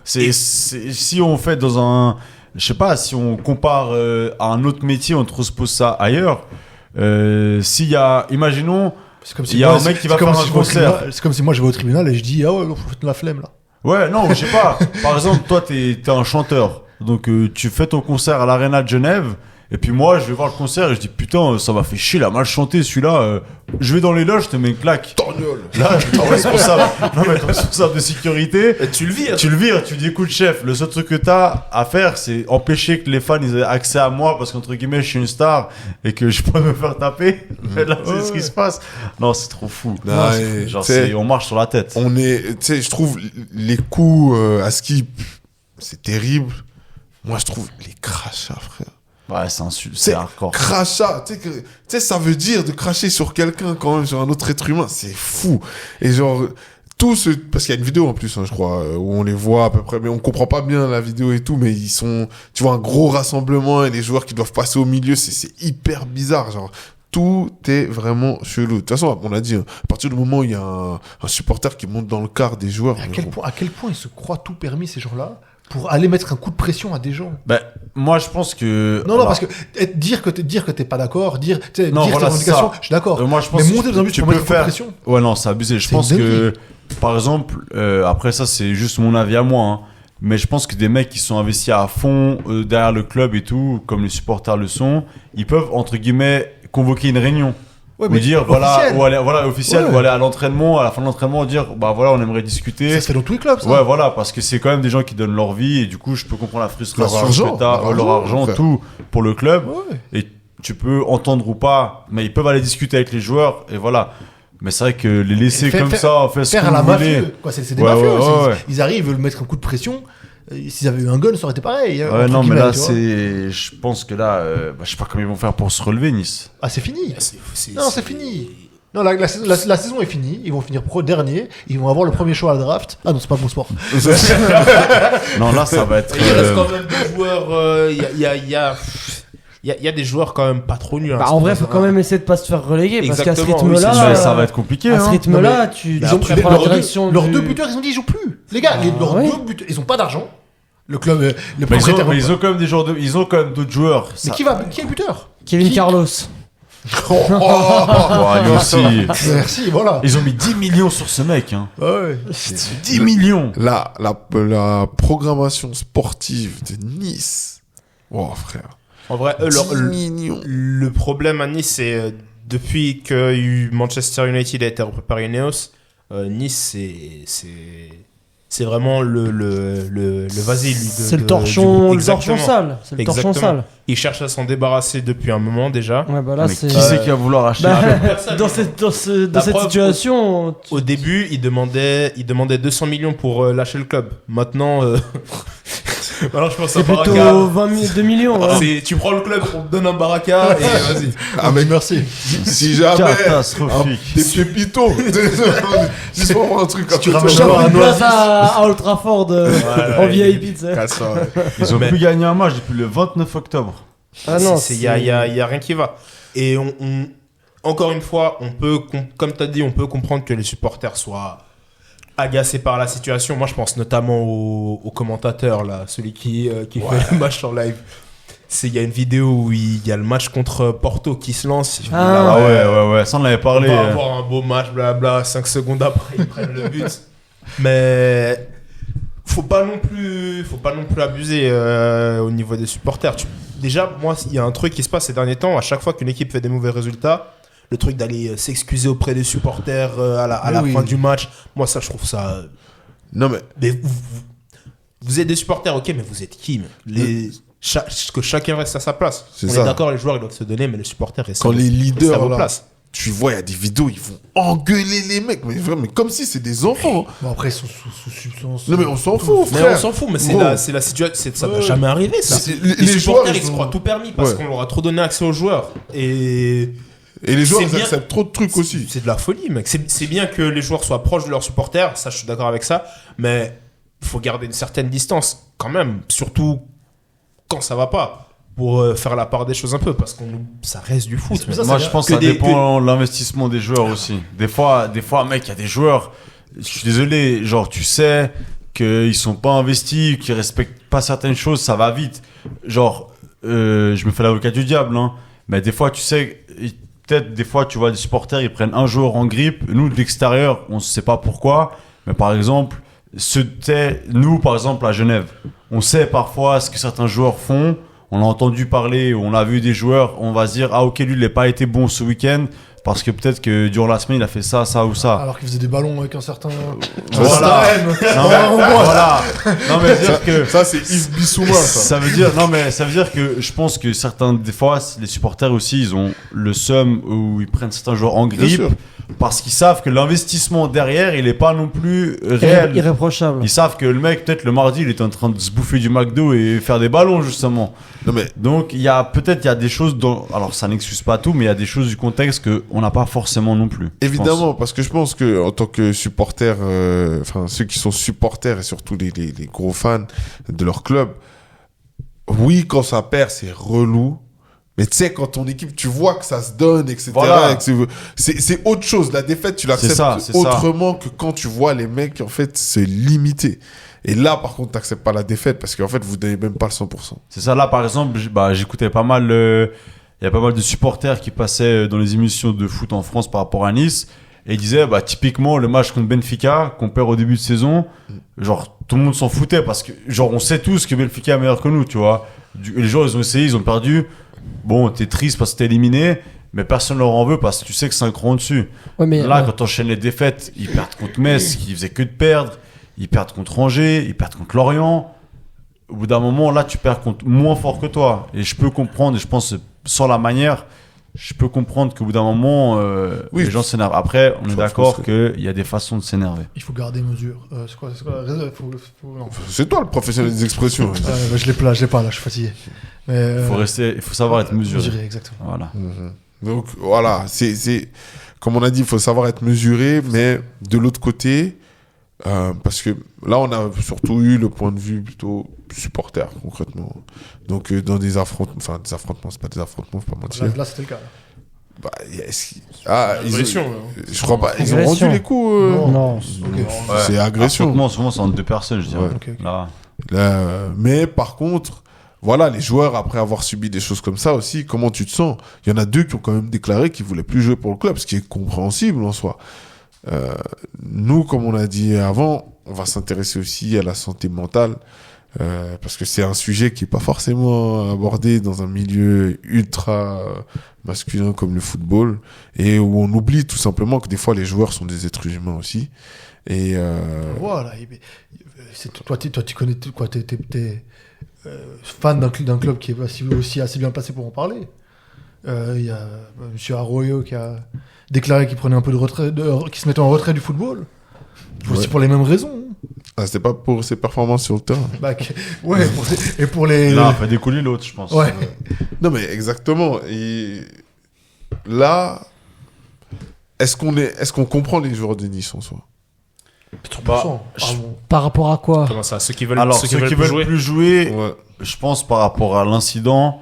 Si on fait dans un, je sais pas, si on compare à un autre métier, on transpose ça ailleurs. S'il y a, imaginons, C'est comme il y a moi, un mec qui c'est va comme faire si un je vais au concert. tribunal- C'est comme si moi je vais au tribunal et je dis ah ouais, faut foutre la flemme là. Ouais, non, je sais pas. Par exemple, toi, t'es un chanteur. Donc, tu fais ton concert à l'Arena de Genève. Et puis moi, je vais voir le concert et je dis putain, ça m'a fait chier, il a mal chanté celui-là. Je vais dans les loges, je te mets une claque. Torgnole. Là, ton responsable, non, mais ton responsable de sécurité, Tu le vis. tu le vires, tu dis écoute chef, le seul truc que t'as à faire, c'est empêcher que les fans ils aient accès à moi parce qu'entre guillemets je suis une star et que je peux me faire taper. Mais là, c'est ce qui se passe. Non, c'est trop fou. Non, Non, et genre, t'sais, on marche sur la tête. On est, tu sais, je trouve les coups à ski, c'est terrible. Moi, je trouve les crachats, frère. Ouais, c'est hardcore. Crachat, tu sais, ça veut dire de cracher sur quelqu'un quand même, sur un autre être humain, c'est fou. Et genre, parce qu'il y a une vidéo en plus, hein, je crois, où on les voit à peu près, mais on comprend pas bien la vidéo et tout, mais ils sont, tu vois, un gros rassemblement et les joueurs qui doivent passer au milieu, c'est hyper bizarre, genre. Tout est vraiment chelou. De toute façon, on a dit, hein, à partir du moment où il y a un supporter qui monte dans le quart des joueurs. À quel point ils se croient tout permis ces gens-là pour aller mettre un coup de pression à des gens. Ben, moi, je pense que. Non, alors, parce que dire que t'es pas d'accord, dire Non, dire voilà, tes revendications, ça. je suis d'accord. Moi, je pense Mais que monter dans un bus tu pour peux mettre un coup de faire. pression. Ouais, non, c'est abusé. Je C'est pense une que, par exemple, après ça, c'est juste mon avis à moi, hein, mais je pense que des mecs qui sont investis à fond derrière le club et tout, comme les supporters le sont, ils peuvent, entre guillemets, convoquer une réunion. Ouais, Ou dire, voilà, officiel. ou aller, voilà, officiel, Ouais. ou aller à l'entraînement, à la fin de l'entraînement, dire, bah voilà, on aimerait discuter. Ça se fait dans tous les clubs, ça. Ouais, voilà, parce que c'est quand même des gens qui donnent leur vie et du coup, je peux comprendre la frustration Leur argent, que t'as, leur argent, frère. tout pour le club. Ouais. Et tu peux entendre ou pas, mais ils peuvent aller discuter avec les joueurs et voilà. Mais c'est vrai que les laisser Faire- comme faire- ça, faire ce que Faire à la vous voulez. mafieux. Quoi, c'est des Ouais, mafieux. ouais, c'est- ouais. Ils arrivent, ils veulent mettre un coup de pression. S'ils avaient eu un gun, ça aurait été pareil. Ouais, entre non, mais guillemets, là, tu vois. c'est. Je pense que là, je sais pas comment ils vont faire pour se relever, Nice. Ah, c'est fini. C'est Non, c'est fini. Non, la saison est finie. Ils vont finir dernier. Ils vont avoir le premier choix à la draft. Ah non, c'est pas bon sport. Non, là, ça va être. Il reste quand même des joueurs. Il y a des joueurs quand même pas trop nuls. hein. Bah, en vrai, faut quand même essayer de pas se faire reléguer parce qu'à ce Exactement, oui, rythme-là, c'est sûr. Mais ça va être compliqué. à ce Hein. rythme-là, tu Ils ont tu prends la direction leurs du- deux buteurs, ils ont dit ils jouent plus. Les gars, leurs ouais. deux buteurs, ils ont pas d'argent. Le club, le Mais propriétaire. ils ont quand même des joueurs ils ont quand même d'autres joueurs. Mais qui est le buteur? Kevin Qui- Carlos. Ouais, lui aussi. Merci, voilà. Ils ont mis 10 millions sur ce mec. Hein. Ouais. 10 millions. La programmation sportive de Nice. Oh, frère. En vrai, 10 millions. le problème à Nice, c'est depuis que Manchester United a été repris par Ineos, Nice, c'est vraiment le vas-y, lui. C'est le torchon sale. C'est le torchon Exactement. sale. Il cherche à s'en débarrasser depuis un moment déjà. Ouais, bah là, Mais c'est. qui c'est qui va vouloir acheter Bah, personne. dans cette La preuve, situation, Au début, il demandait 200 millions pour lâcher le club. Maintenant, maintenant je pense c'est à plutôt Baraka. 2 millions. ouais. Tu prends le club, on te donne un Baraka et vas-y. Ah, mais merci. si jamais. Catastrophique. Des pépitos. C'est vraiment un truc. tu un peu- ramènes J'avoue un une Oasis. place à Old Trafford en VIP, tu sais. Ah, ça, ouais. Ils ont Mais- plus gagné un match depuis le 29 octobre. Ah non, il y a rien qui va. Et encore une fois, comme tu as dit, on peut comprendre que les supporters soient agacés par la situation. Moi, je pense notamment au commentateur, là, celui qui fait le match en live. Il y a une vidéo où il y a le match contre Porto qui se lance. Il dit, Ah, Ah ouais, ça on en avait on parlé. va avoir un beau match, blabla. 5 secondes après, ils prennent le but. Mais faut pas non plus abuser au niveau des supporters. Déjà, moi, il y a un truc qui se passe ces derniers temps. À chaque fois qu'une équipe fait des mauvais résultats, le truc d'aller s'excuser auprès des supporters à la Oui. fin du match, moi, ça, je trouve ça. Non, mais Mais vous êtes des supporters, ok, mais vous êtes qui que chacun reste à sa place. C'est On ça. est d'accord, les joueurs ils doivent se donner, mais les supporters restent quand les à leaders, vos là, places. tu vois, il y a des vidéos, ils vont engueuler les mecs. Mais vraiment, comme si c'est des enfants. Bon, après, ils sont sous substance. Non, mais on s'en fout, Mais frère. on s'en fout, mais Gros. c'est la situation, ça va Ouais. jamais arriver ça. C'est- Les les supporters joueurs, ils ils se sont- croient tout permis parce Ouais. qu'on leur a trop donné accès aux joueurs. Et Et les joueurs, C'est ils bien. acceptent trop de trucs aussi. C'est de la folie, mec. C'est bien que les joueurs soient proches de leurs supporters, ça je suis d'accord avec ça, mais il faut garder une certaine distance quand même, surtout quand ça va pas, pour faire la part des choses un peu, parce que ça reste du foot. Mais ça, Moi, c'est je pense que que ça des- dépend de l'investissement des joueurs aussi. Des fois, mec, il y a des joueurs, je suis désolé, genre, tu sais qu'ils sont pas investis, qu'ils respectent pas certaines choses, ça va vite. Genre, je me fais l'avocat du diable, hein, mais des fois, tu sais, peut-être des fois, tu vois des supporters, ils prennent un joueur en grippe. Nous, de l'extérieur, on sait pas pourquoi, mais par exemple, nous, par exemple, à Genève, on sait parfois ce que certains joueurs font. On a entendu parler, on a vu des joueurs, on va se dire, ah ok, lui, il n'a pas été bon ce week-end, parce que peut-être que durant la semaine, il a fait ça, ça ou ça. Alors qu'il faisait des ballons avec un certain. Voilà. Non, mais, voilà. Non, mais dire que Ça, c'est Yves Bissouma, ça. ça veut dire, non, mais ça veut dire que je pense que certains, des fois, les supporters aussi, ils ont le seum où ils prennent certains joueurs en Bien grippe, sûr. parce qu'ils savent que l'investissement derrière, il est pas non plus réel. Irréprochable. Ils savent que le mec, peut-être le mardi, il est en train de se bouffer du McDo et faire des ballons, justement. Non, mais Donc, il y a des choses dont, alors ça n'excuse pas tout, mais il y a des choses du contexte qu'on n'a pas forcément non plus. je évidemment, parce que je pense que en tant que supporter, enfin ceux qui sont supporters et surtout les gros fans de leur club, oui, quand ça perd, c'est relou. Mais tu sais, quand ton équipe, tu vois que ça se donne, etc. Voilà. et que c'est autre chose. La défaite, tu l'acceptes c'est autrement que quand tu vois les mecs, en fait, se limiter. Et là, par contre, t'acceptes pas la défaite parce qu'en fait, vous donnez même pas le 100%. C'est ça, là, par exemple, j'écoutais pas mal, il y a pas mal de supporters qui passaient dans les émissions de foot en France par rapport à Nice. Et ils disaient, typiquement, le match contre Benfica, qu'on perd au début de saison, genre, tout le monde s'en foutait parce que, genre, on sait tous que Benfica est meilleur que nous, tu vois. Les joueurs, ils ont essayé, ils ont perdu. Bon, t'es triste parce que t'es éliminé, mais personne leur en veut parce que tu sais que c'est un cran au-dessus. Ouais, mais, Là, quand t'enchaînes les défaites, ils perdent contre Metz, qui faisait que de perdre. Ils perdent contre Angers, ils perdent contre Lorient. Au bout d'un moment, là, tu perds contre moins fort que toi. Et je peux comprendre, et je pense, sans la manière, je peux comprendre qu'au bout d'un moment, Oui. les gens s'énervent. Après, on est Je d'accord pense qu'il y a des façons de s'énerver. Il faut garder mesure. C'est quoi non. C'est toi le professionnel des expressions. Je l'ai pas là, je suis fatigué. Mais, Il faut savoir être mesuré. Exactement. Voilà. Donc voilà, c'est comme on a dit, il faut savoir être mesuré, mais de l'autre côté, parce que là, on a surtout eu le point de vue plutôt supporter, concrètement. Donc dans des affrontements, c'est pas des affrontements, faut pas mentir. Là, c'était le cas. Bah, Agression, je crois pas, ils ont Agression. rendu les coups. Non. Ok. C'est agression. Affrontement, souvent, c'est entre deux personnes, je dirais. Ouais. Ok. Là. Là, mais par contre, voilà, les joueurs, après avoir subi des choses comme ça aussi, comment tu te sens? Il y en a deux qui ont quand même déclaré qu'ils voulaient plus jouer pour le club, ce qui est compréhensible en soi. Nous, comme on a dit avant, on va s'intéresser aussi à la santé mentale, parce que c'est un sujet qui est pas forcément abordé dans un milieu ultra masculin comme le football, et où on oublie tout simplement que des fois les joueurs sont des êtres humains aussi. Et Voilà. Toi, tu connais quoi? T'es fan d'un club qui est aussi assez bien placé pour en parler. Il y a M. Arroyo qui a déclaré qu'il prenait un peu de retrait, qu'il se mettait en retrait du football. Aussi pour les mêmes raisons. ah, c'était pas pour ses performances sur le terrain. Ouais, et pour les. L'un a fait décoller l'autre, je pense. Ouais. Non, mais exactement. Et là, est-ce qu'on comprend les joueurs de Nice en soi? 100%. Par rapport à quoi? Comment ça? Ceux qui veulent, Alors, ceux qui veulent plus jouer, Ouais. je pense par rapport à l'incident,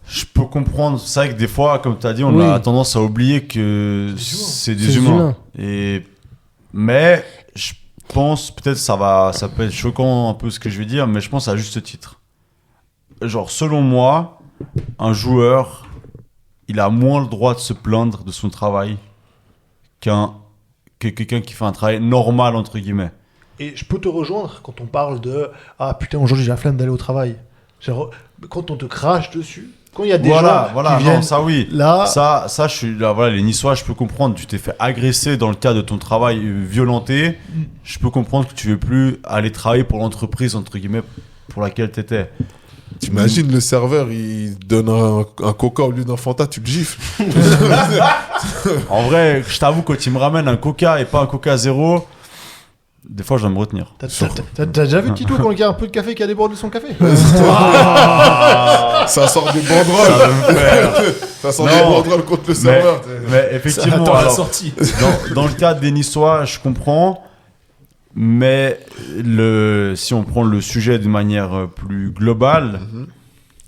je peux comprendre. C'est vrai que des fois, comme tu as dit, on Oui. a tendance à oublier que c'est des C'est humains. Mais je pense, peut-être ça peut être choquant un peu ce que je vais dire, mais je pense à juste titre. Genre, selon moi, un joueur, il a moins le droit de se plaindre de son travail que quelqu'un qui fait un travail normal, entre guillemets. Et je peux te rejoindre quand on parle de ah putain, aujourd'hui j'ai la flemme d'aller au travail. Genre, quand on te crache dessus, quand il y a des gens Voilà, qui non, viennent ça oui. là. Ça, je suis là, voilà, les Niçois, je peux comprendre. Tu t'es fait agresser dans le cadre de ton travail violenté. Je peux comprendre que tu veux plus aller travailler pour l'entreprise, entre guillemets, pour laquelle tu étais. T'imagines le serveur, il donne un coca au lieu d'un Fanta, tu le gifles. En vrai, je t'avoue, quand il me ramène un coca et pas un coca zéro, des fois, je dois me retenir. T'as déjà vu Tito quand il y a un peu de café qui a débordé son café? Ça sort des banderoles. Ça sort des banderoles contre le serveur. Mais effectivement, Attends, la alors, sortie. dans le cas des Niçois, je comprends. Mais si on prend le sujet d'une manière plus globale,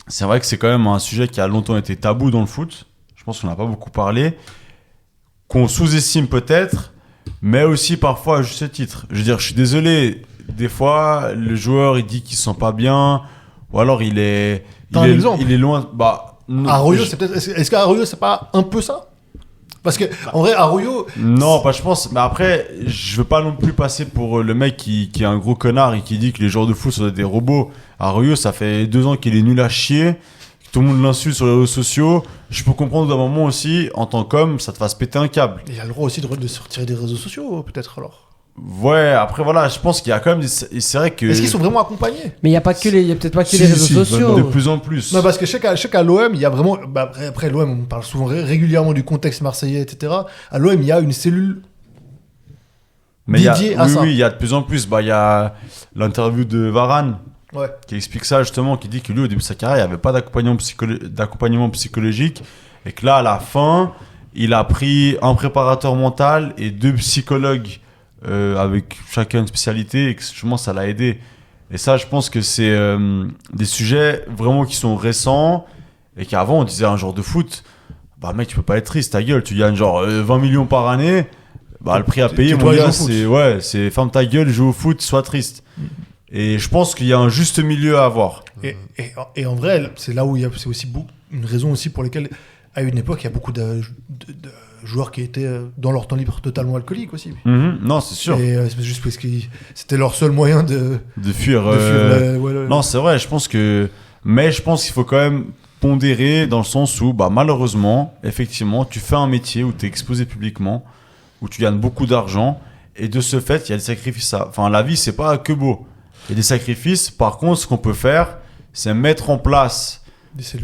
c'est vrai que c'est quand même un sujet qui a longtemps été tabou dans le foot. Je pense qu'on n'a pas beaucoup parlé. Qu'on sous-estime peut-être, mais aussi parfois à juste titre. Je veux dire, je suis désolé. Des fois, le joueur, il dit qu'il se sent pas bien. Ou alors, il est loin. Arroyo, c'est peut-être. Est-ce qu'Arroyo, c'est pas un peu ça? Parce que, en vrai, Arroyo. Non, pas je pense. Mais après, je veux pas non plus passer pour le mec qui est un gros connard et qui dit que les joueurs de foot sont des robots. Arroyo, ça fait 2 ans qu'il est nul à chier. Tout le monde l'insulte sur les réseaux sociaux. Je peux comprendre d'un moment aussi, en tant qu'homme, ça te fasse péter un câble. Il a le droit aussi de se retirer des réseaux sociaux, peut-être alors. Ouais, après voilà, je pense qu'il y a quand même c'est vrai que. Est-ce qu'ils sont vraiment accompagnés? Mais il y a peut-être pas que les réseaux sociaux. De plus en plus. Non, parce que je sais qu'à l'OM, il y a vraiment. Après, l'OM, on parle souvent régulièrement du contexte marseillais, etc. À l'OM, il y a une cellule dédiée à ça. Oui, il y a de plus en plus. Il y a l'interview de Varane qui explique ça justement, qui dit que lui, au début de sa carrière, il n'y avait pas d'accompagnement psychologique. Et que là, à la fin, il a pris un préparateur mental et 2 psychologues. Avec chacun une spécialité et que justement ça l'a aidé. Et ça, je pense que c'est des sujets vraiment qui sont récents et qu'avant on disait un joueur de foot, bah mec, tu peux pas être triste, ta gueule, tu gagnes genre 20 millions par année, bah le prix à payer, mon gars, c'est ferme ta gueule, joue au foot, sois triste. Et je pense qu'il y a un juste milieu à avoir. Et en vrai, c'est là où c'est aussi une raison aussi pour laquelle à une époque il y a beaucoup de joueurs qui étaient dans leur temps libre totalement alcooliques aussi. Non, c'est sûr. Et c'est juste parce que c'était leur seul moyen de fuir. Non, c'est vrai. Je pense qu'il faut quand même pondérer dans le sens où, malheureusement, effectivement, tu fais un métier où tu es exposé publiquement, où tu gagnes beaucoup d'argent, et de ce fait, il y a des sacrifices. Enfin, la vie, c'est pas que beau. Il y a des sacrifices. Par contre, ce qu'on peut faire, c'est mettre en place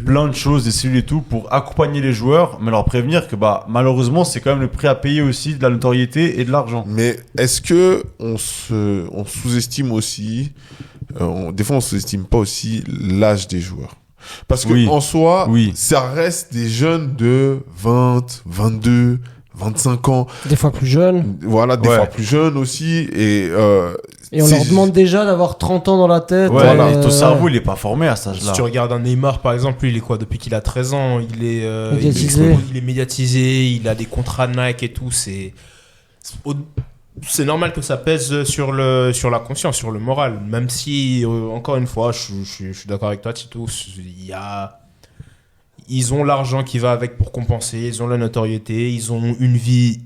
plein de choses, des cellules et tout, pour accompagner les joueurs, mais leur prévenir que malheureusement c'est quand même le prix à payer aussi de la notoriété et de l'argent. Mais est-ce que on sous-estime aussi, des fois on sous-estime pas aussi l'âge des joueurs? Parce que en soi, ça reste des jeunes de 20, 22, 25 ans. Des fois plus jeunes. Voilà, des fois plus jeunes aussi. Et on leur demande déjà d'avoir 30 ans dans la tête. Ouais, et ton cerveau, il est pas formé à cet âge-là. Si tu regardes un Neymar, par exemple, lui, il est quoi? Depuis qu'il a 13 ans, il est médiatisé, il a des contrats Nike et tout. C'est normal que ça pèse sur la conscience, sur le moral. Même si, encore une fois, je suis d'accord avec toi, Tito, ils ont l'argent qui va avec pour compenser, ils ont la notoriété, ils ont une vie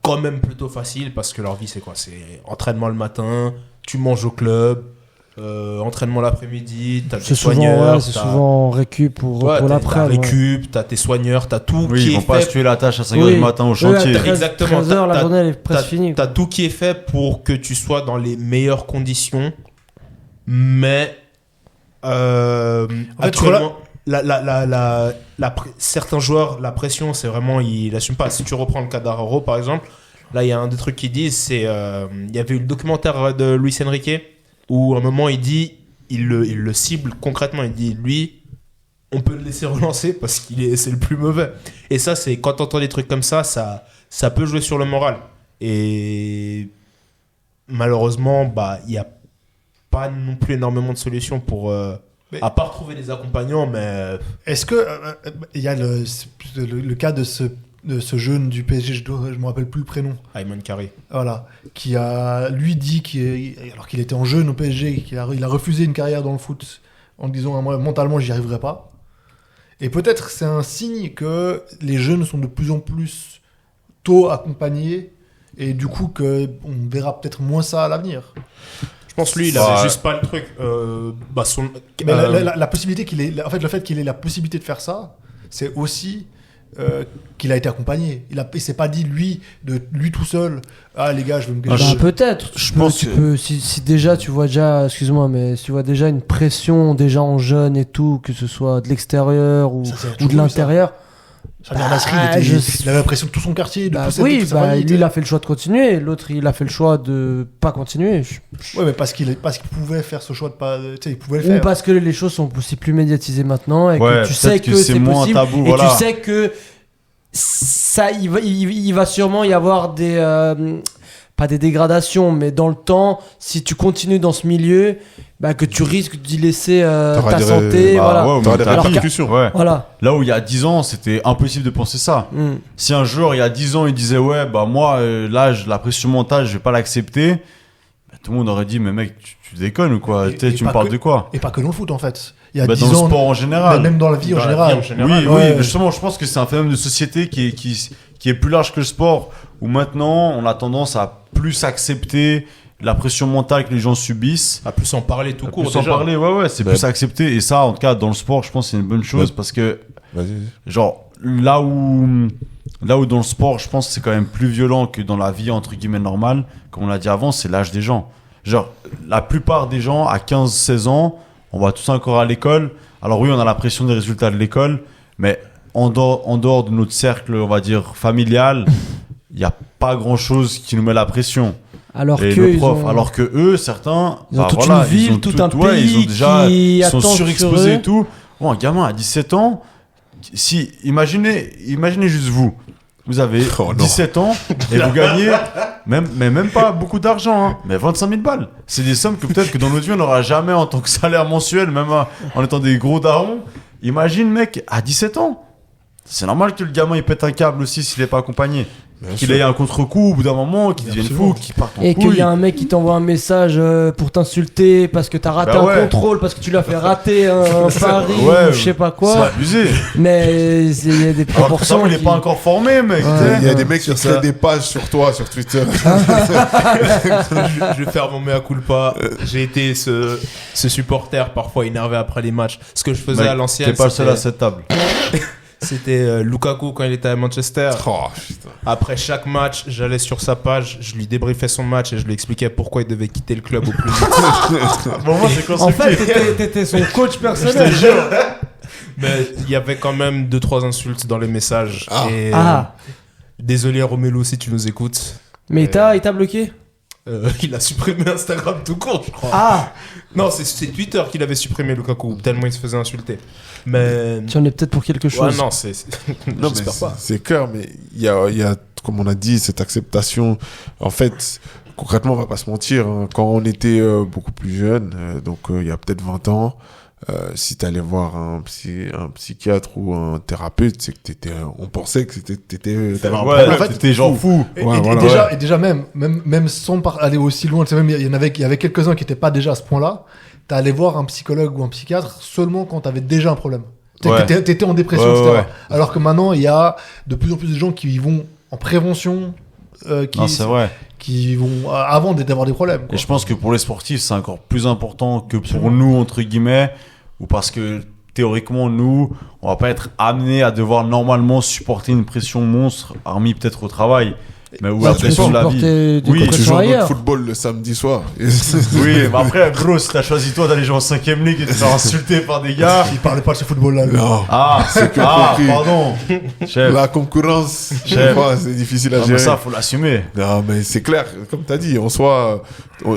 quand même plutôt facile parce que leur vie c'est quoi? C'est entraînement le matin, tu manges au club, entraînement l'après-midi, t'as tes soigneurs. C'est souvent récup pour l'après. T'as récup, t'as tes soigneurs, t'as tout qui est fait. Ils vont pas se tuer la tâche à 5h du matin au chantier. Exactement. 13h, la journée elle est presque finie. T'as tout qui est fait pour que tu sois dans les meilleures conditions, mais actuellement... certains joueurs, la pression, c'est vraiment, ils l'assument pas. Si tu reprends le cas d'Araro, par exemple, là, il y a un des trucs qu'ils disent, c'est, il y avait eu le documentaire de Luis Enrique, où à un moment, il dit, il le cible concrètement, il dit, lui, on peut le laisser relancer parce c'est le plus mauvais. Et ça, c'est, quand t'entends des trucs comme ça peut jouer sur le moral. Et malheureusement, il y a pas non plus énormément de solutions pour... à part trouver des accompagnants, mais... Est-ce que il y a le cas de ce jeune du PSG, je me rappelle plus le prénom. Ayman Kari. Voilà. Qui a, lui, dit alors qu'il était en jeune au PSG, il a refusé une carrière dans le foot en disant moi, mentalement, j'y arriverai pas. Et peut-être c'est un signe que les jeunes sont de plus en plus tôt accompagnés et du coup qu'on verra peut-être moins ça à l'avenir. Je pense lui, il avait juste pas le truc. Mais la possibilité qu'il ait, en fait, le fait qu'il ait la possibilité de faire ça, c'est aussi qu'il a été accompagné. Il s'est pas dit lui tout seul. Ah les gars, je vais me cacher. Peut-être. Je pense que si déjà tu vois déjà, excuse-moi, mais si tu vois déjà une pression déjà en jeune et tout, que ce soit de l'extérieur ou de l'intérieur. Samir Nasri, il avait l'impression que tout son quartier, de toute oui, sa famille, lui, il a fait le choix de continuer. L'autre, il a fait le choix de pas continuer. Ouais, mais parce qu'il pouvait faire ce choix de pas. Tu sais, il pouvait le Ou faire. parce que les choses sont aussi plus médiatisées maintenant et Ouais, que tu sais peut-être que, que c'est c'est moins possible. tabou, Et voilà. tu sais que ça, il va sûrement y avoir des. Pas des dégradations, mais dans le temps, si tu continues dans ce milieu, que tu risques d'y laisser T'auras ta des santé. Voilà. ouais, T'auras des alors répercussions. Ouais. Voilà. Là où il y a 10 ans, c'était impossible de penser ça. Mm. Si un joueur, il y a 10 ans, il disait ouais, moi, là, la pression mentale, je vais pas l'accepter, tout le monde aurait dit mais mec, tu déconnes ou quoi? Et Tu me pas parles que- de quoi? Et pas que dans le foot, en fait. Il y a Dans 10 le ans. sport en général. Même dans la vie en Dans la général. vie en général. Oui, Ouais. mais justement, je pense que c'est un phénomène de société qui est plus large que le sport, où maintenant, on a tendance à plus accepter la pression mentale que les gens subissent. À plus en parler tout court. Plus en déjà. parler, ouais, c'est Bah, plus accepté. Et ça, en tout cas, dans le sport, je pense que c'est une bonne chose parce que, Vas-y. genre, là où dans le sport, je pense que c'est quand même plus violent que dans la vie, entre guillemets, normale, comme on l'a dit avant, c'est l'âge des gens. Genre, la plupart des gens, à 15-16 ans, on va tous encore à l'école. Alors oui, on a la pression des résultats de l'école, mais en dehors de notre cercle, on va dire, familial, il n'y a pas grand-chose qui nous met la pression. Alors Et que nos ils profs, ont- alors que eux, certains, Ils ont toute une ville, ils ont tout tout- un ouais, pays ils ont déjà, qui ils sont attend sur surexposés eux. et tout. Bon, un gamin à 17 ans, imaginez juste vous avez Oh non. 17 ans et vous gagnez même pas beaucoup d'argent, hein, mais 25 000 balles. C'est des sommes que peut-être que dans notre vie on n'aura jamais en tant que salaire mensuel, même en étant des gros darons. Imagine, mec, à 17 ans. C'est normal que le gamin il pète un câble aussi s'il n'est pas accompagné. Bien Qu'il sûr. ait un contre-coup au bout d'un moment, qu'il devienne fou, qu'il parte en Et qu'il couille. y a un mec qui t'envoie un message pour t'insulter parce que t'as raté Bah un ouais. contrôle, parce que tu l'as fait rater un pari Ouais, ou je sais pas C'est quoi. abusé. Mais il y a des Alors que proportions. ça, il est qui- pas encore formé, mec. Ouais. tu sais. Il y a des mecs qui Sur créent ça. des pages sur toi, sur Twitter. Je vais faire mon mea culpa. J'ai été ce supporter parfois énervé après les matchs. Ce que je faisais Mec, à l'ancienne, T'es pas le seul à cette table. c'était Lukaku quand il était à Manchester. Oh, putain. Après chaque match, j'allais sur sa page, je lui débriefais son match et je lui expliquais pourquoi il devait quitter le club au plus vite. Bon, moi, c'est En fait, constructif. t'étais son coach personnel. Mais il y avait quand même 2-3 insultes dans les messages. Ah. Et, Ah, désolé Romelu si tu nous écoutes. mais il t'a bloqué. Il a supprimé Instagram tout court, je crois. Ah, Non, c'est Twitter qu'il avait supprimé Lukaku, tellement il se faisait insulter. Mais. tu en es peut-être pour quelque Ouais, chose. non, Non, j'espère mais pas. c'est clair, mais il y a, comme on a dit, cette acceptation. En fait, concrètement, on va pas se mentir, hein, quand on était beaucoup plus jeune, donc il y a peut-être 20 ans, si tu allais voir un psychiatre ou un thérapeute, c'est que on pensait que t'avais un Ouais, problème. en fait, t'étais genre fou. Et, Ouais, et voilà, déjà même sans aller aussi loin, tu sais, même il y avait quelques-uns qui n'étaient pas déjà à ce point-là. T'es allé voir un psychologue ou un psychiatre seulement quand t'avais déjà un problème. Ouais. T'étais en dépression, Ouais, etc. ouais. Alors que maintenant, il y a de plus en plus de gens qui y vont en prévention, Non, c'est vrai. qui vont avant d'avoir des problèmes. Et Quoi. je pense que pour les sportifs, c'est encore plus important que pour nous, entre guillemets, ou parce que théoriquement, nous, on va pas être amenés à devoir normalement supporter une pression monstre, hormis peut-être au travail, mais ou Bah, après tu sur peux la vie. supporter des Oui, Tu compressions joues à notre ailleurs. football le samedi soir. Oui, mais après, bro, si t'as choisi toi d'aller jouer en 5ème ligue et de te faire insulter par des gars. Il parlait pas de ce football-là. lui. Non. Ah, que compris. pardon. Chef. La concurrence, Chef. des fois, c'est difficile à Non, mais gérer. ça, faut l'assumer. Non, mais c'est clair, comme tu as dit, en soi,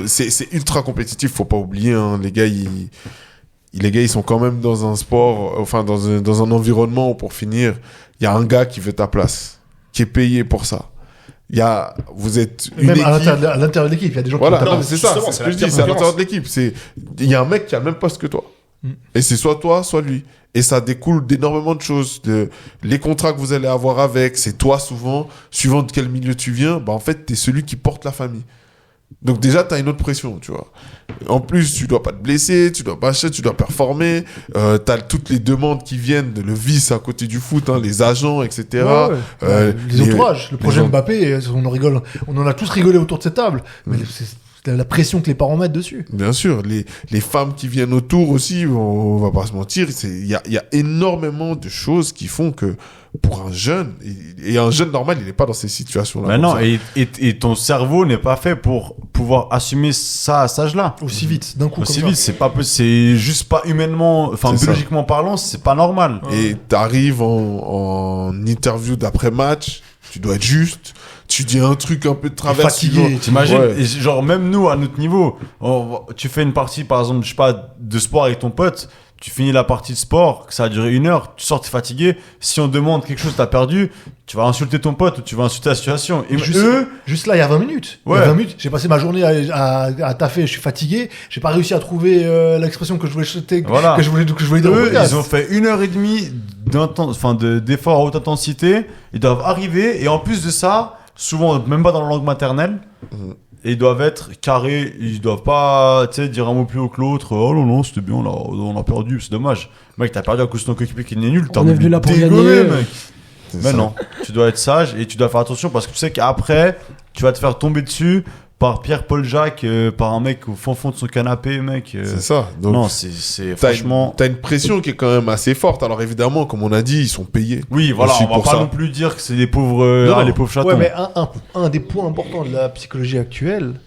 c'est ultra compétitif, faut pas oublier, hein, les gars, ils sont quand même dans un sport, enfin, dans un environnement où, pour finir, il y a un gars qui veut ta place, qui est payé pour ça. Vous êtes une Même équipe. à l'intérieur de l'équipe, il y a des gens Voilà, qui non, ont mais c'est ça, justement, c'est ce c'est que la je dis, pire c'est à l'intérieur concurrence. de l'équipe. Il y a un mec qui a le même poste que toi. Et c'est soit toi, soit lui. Et ça découle d'énormément de choses. Les contrats que vous allez avoir avec, c'est toi souvent, suivant de quel milieu tu viens, bah en fait, t'es celui qui porte la famille. Donc déjà, t'as une autre pression, tu vois. En plus, tu dois pas te blesser, tu dois pas acheter, tu dois performer. T'as toutes les demandes qui viennent, le vice à côté du foot, hein, les agents, etc. Les entourages, le projet gens- Mbappé, on en rigole, on en a tous rigolé autour de cette table. Mais la pression que les parents mettent dessus. Bien sûr, les femmes qui viennent autour aussi, on va pas se mentir, il y a énormément de choses qui font que pour un jeune, et un jeune normal, il n'est pas dans ces situations-là. Mais non, et ton cerveau n'est pas fait pour pouvoir assumer ça à cet âge-là. Aussi vite, d'un coup. Aussi comme vite, ça. c'est juste pas humainement, enfin C'est biologiquement parlant, c'est pas normal. Et t'arrives en interview d'après-match, tu dois être juste, tu dis un truc un peu de travers. Fatigué. sinon- T'imagines, Ouais. et genre même nous à notre niveau, tu fais une partie par exemple, je sais pas, de sport avec ton pote, tu finis la partie de sport, que ça a duré 1 heure, tu sors t'es fatigué, si on demande quelque chose t'as perdu, tu vas insulter ton pote ou tu vas insulter la situation. Et Juste là, il y a 20 minutes. Il y Ouais. a 20 minutes, j'ai passé ma journée à taffer, je suis fatigué, j'ai pas réussi à trouver l'expression que je voulais jeter, Voilà. que je voulais dire au eux, podcast. ils ont fait 1h30 d'efforts à haute intensité, ils doivent arriver, et en plus de ça, souvent même pas dans la langue maternelle, et ils doivent être carrés, ils doivent pas, tu sais, dire un mot plus haut que l'autre. Oh non, c'était bien, là, on a perdu, c'est dommage. Mec, t'as perdu à cause de ton coéquipier qui est nul, t'as On est envie venu de là pour dégommer, gagner. mec. C'est Mais ça. non, tu dois être sage et tu dois faire attention parce que tu sais qu'après, tu vas te faire tomber dessus par Pierre-Paul Jacques, par un mec au fond de son canapé, mec. C'est ça. Donc, Non, c'est t'as franchement. t'as une pression qui est quand même assez forte. Alors évidemment, comme on a dit, ils sont payés. Oui, voilà, aussi on va pour pas ça. non plus dire que c'est des pauvres, Non, non. les pauvres chatons. Ouais, mais un des points importants de la psychologie actuelle,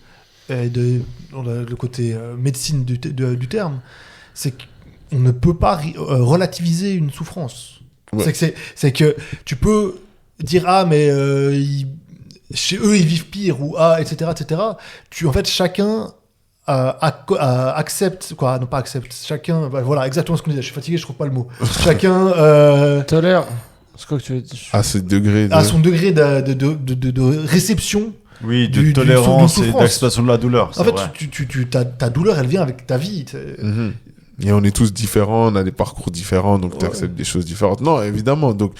et dans le côté médecine du terme, c'est qu'on ne peut pas relativiser une souffrance. Ouais. C'est que tu peux dire ah mais chez eux ils vivent pire ou ah etc. En fait chacun accepte quoi, non pas accepte, chacun voilà exactement ce qu'on disait. Je suis fatigué, je trouve pas le mot. Chacun Tolère. C'est quoi que tu veux dire À ce degré de... à son degré de réception. Oui, de du tolérance et souffrance. d'acceptation de la douleur. En c'est fait, vrai. ta douleur, elle vient avec ta vie. Mhm. Et on est tous différents, on a des parcours différents, donc tu acceptes des choses différentes. Non, évidemment. Donc,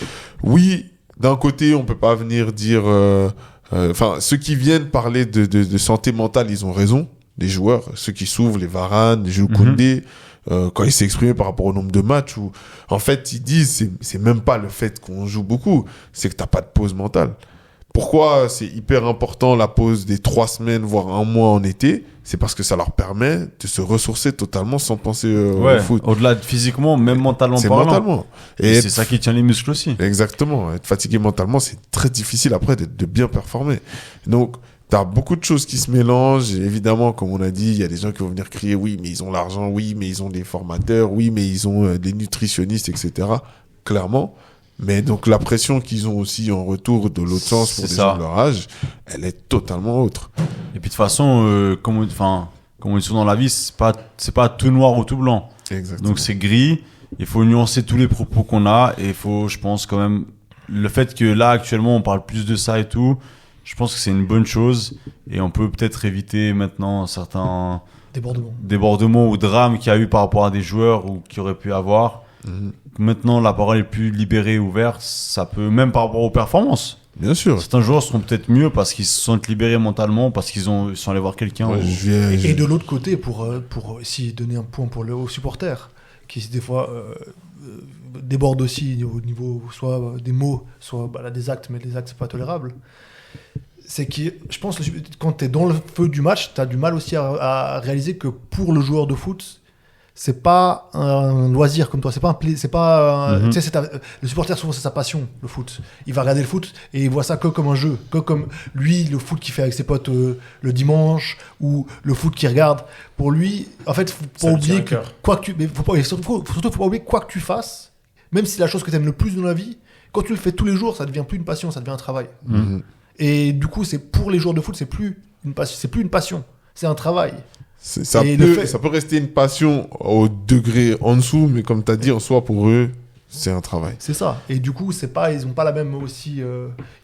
oui, d'un côté, on peut pas venir dire... Enfin, ceux qui viennent parler de santé mentale, ils ont raison. Les joueurs, ceux qui s'ouvrent, les Varane, les Jules Koundé, quand ils s'expriment par rapport au nombre de matchs, où, en fait, ils disent, c'est même pas le fait qu'on joue beaucoup, c'est que t'as pas de pause mentale. Pourquoi c'est hyper important la pause des 3 semaines, voire 1 mois en été? C'est parce que ça leur permet de se ressourcer totalement sans penser Ouais, au foot. au-delà de physiquement, même mentalement C'est parlant. mentalement. Et Et c'est ça qui tient les muscles aussi. exactement. Être fatigué mentalement, c'est très difficile après de bien performer. Donc, t'as beaucoup de choses qui se mélangent. Et évidemment, comme on a dit, il y a des gens qui vont venir crier oui, mais ils ont l'argent, oui, mais ils ont des formateurs, oui, mais ils ont des nutritionnistes, etc. Clairement. Mais donc, la pression qu'ils ont aussi en retour de l'autre sens pour C'est des ça. gens de leur âge, elle est totalement autre. Et puis de toute façon, comme on dit souvent dans la vie, c'est pas tout noir ou tout blanc. Exactement. Donc c'est gris. Il faut nuancer tous les propos qu'on a et il faut, je pense quand même, le fait que là actuellement on parle plus de ça et tout, je pense que c'est une bonne chose et on peut peut-être éviter maintenant certains Débordement. débordements ou drames qu'il y a eu par rapport à des joueurs ou qu'il aurait pu avoir. Mhm. Maintenant la parole est plus libérée, ouverte, ça peut même par rapport aux performances. Bien sûr. Certains joueurs seront peut-être mieux parce qu'ils se sentent libérés mentalement, parce qu'ils sont allés voir quelqu'un. Ouais, ou- Et de l'autre côté, pour aussi donner un point aux supporters, qui des fois débordent aussi au niveau soit des mots, soit là, des actes, mais les actes, c'est pas tolérable. C'est que je pense que quand tu es dans le feu du match, tu as du mal aussi à réaliser que pour le joueur de foot, c'est pas un loisir comme toi, c'est pas un c'est pas Mhm. tu sais, le supporter souvent c'est sa passion, le foot. Il va regarder le foot et il voit ça que comme un jeu, que comme lui le foot qu'il fait avec ses potes le dimanche ou le foot qu'il regarde. Pour lui, en fait, faut Ça pas lui tient oublier à que cœur. quoi que tu mais surtout faut pas oublier que quoi que tu fasses, même si c'est la chose que tu aimes le plus dans la vie, quand tu le fais tous les jours, ça devient plus une passion, ça devient un travail. Mhm. Et du coup, c'est pour les joueurs de foot, c'est plus une passion, c'est un travail. Ça Et peut, ça peut rester une passion au degré en dessous, mais comme tu as dit, en soi, pour eux, c'est un travail. C'est ça. Et du coup, ils ont pas la même aussi.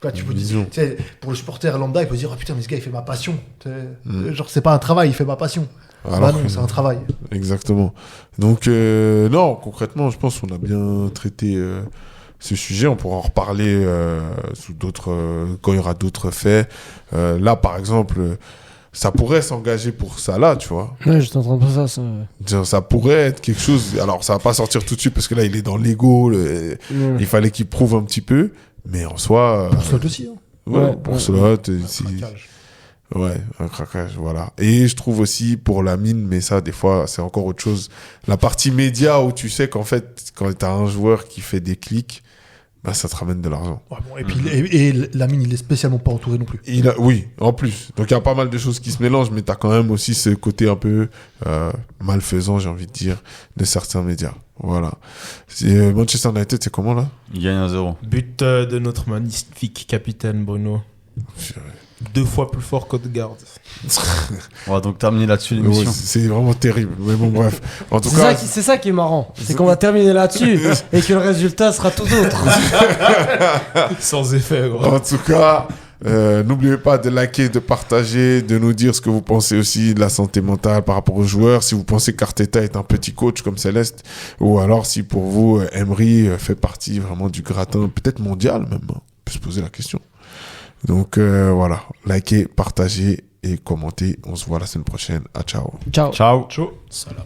Quoi, tu peux dire, Vision. tu sais, pour le supporter lambda, il peut se dire, oh, putain, mais ce gars, il fait ma passion. Tu sais, genre, c'est pas un travail, il fait ma passion. Alors Bah non, que- c'est un travail. Exactement. Donc, non, concrètement, je pense qu'on a bien traité ce sujet. On pourra en reparler sous d'autres, quand il y aura d'autres faits. Là, par exemple, ça pourrait s'engager pour ça, là, tu vois. Ouais, j'étais en train de penser à ça. Genre, ça pourrait être quelque chose. Alors, ça va pas sortir tout de suite parce que là, il est dans l'ego. Il fallait qu'il prouve un petit peu. Mais en soi. Pour ça aussi. Hein. Ouais, Ouais, pour ouais. cela, Ouais, un craquage, voilà. Et je trouve aussi pour Lamine, mais ça, des fois, c'est encore autre chose. La partie média où tu sais qu'en fait, quand t'as un joueur qui fait des clics, bah, ça te ramène de l'argent. Ouais, bon, et puis et Lamine, il est spécialement pas entouré non plus. Oui, en plus. Donc il y a pas mal de choses qui se mélangent, mais t'as quand même aussi ce côté un peu malfaisant, j'ai envie de dire, de certains médias. Voilà. Manchester United, c'est comment là? Il gagne 1-0. But de notre magnifique capitaine Bruno. 2 fois plus fort qu'Odegaard. On va donc terminer là-dessus Ouais, l'émission. c'est vraiment terrible. Mais bon, bref. En tout C'est cas, c'est ça qui est marrant. C'est qu'on va terminer là-dessus et que le résultat sera tout autre. Sans effet, gros. en tout cas, n'oubliez pas de liker, de partager, de nous dire ce que vous pensez aussi de la santé mentale par rapport aux joueurs. Si vous pensez qu'Arteta est un petit coach comme Céleste, ou alors si pour vous, Emery fait partie vraiment du gratin, peut-être mondial même. On peut se poser la question. Donc voilà, likez, partagez et commentez. On se voit la semaine prochaine. À ciao. Ciao. Ciao. Salam.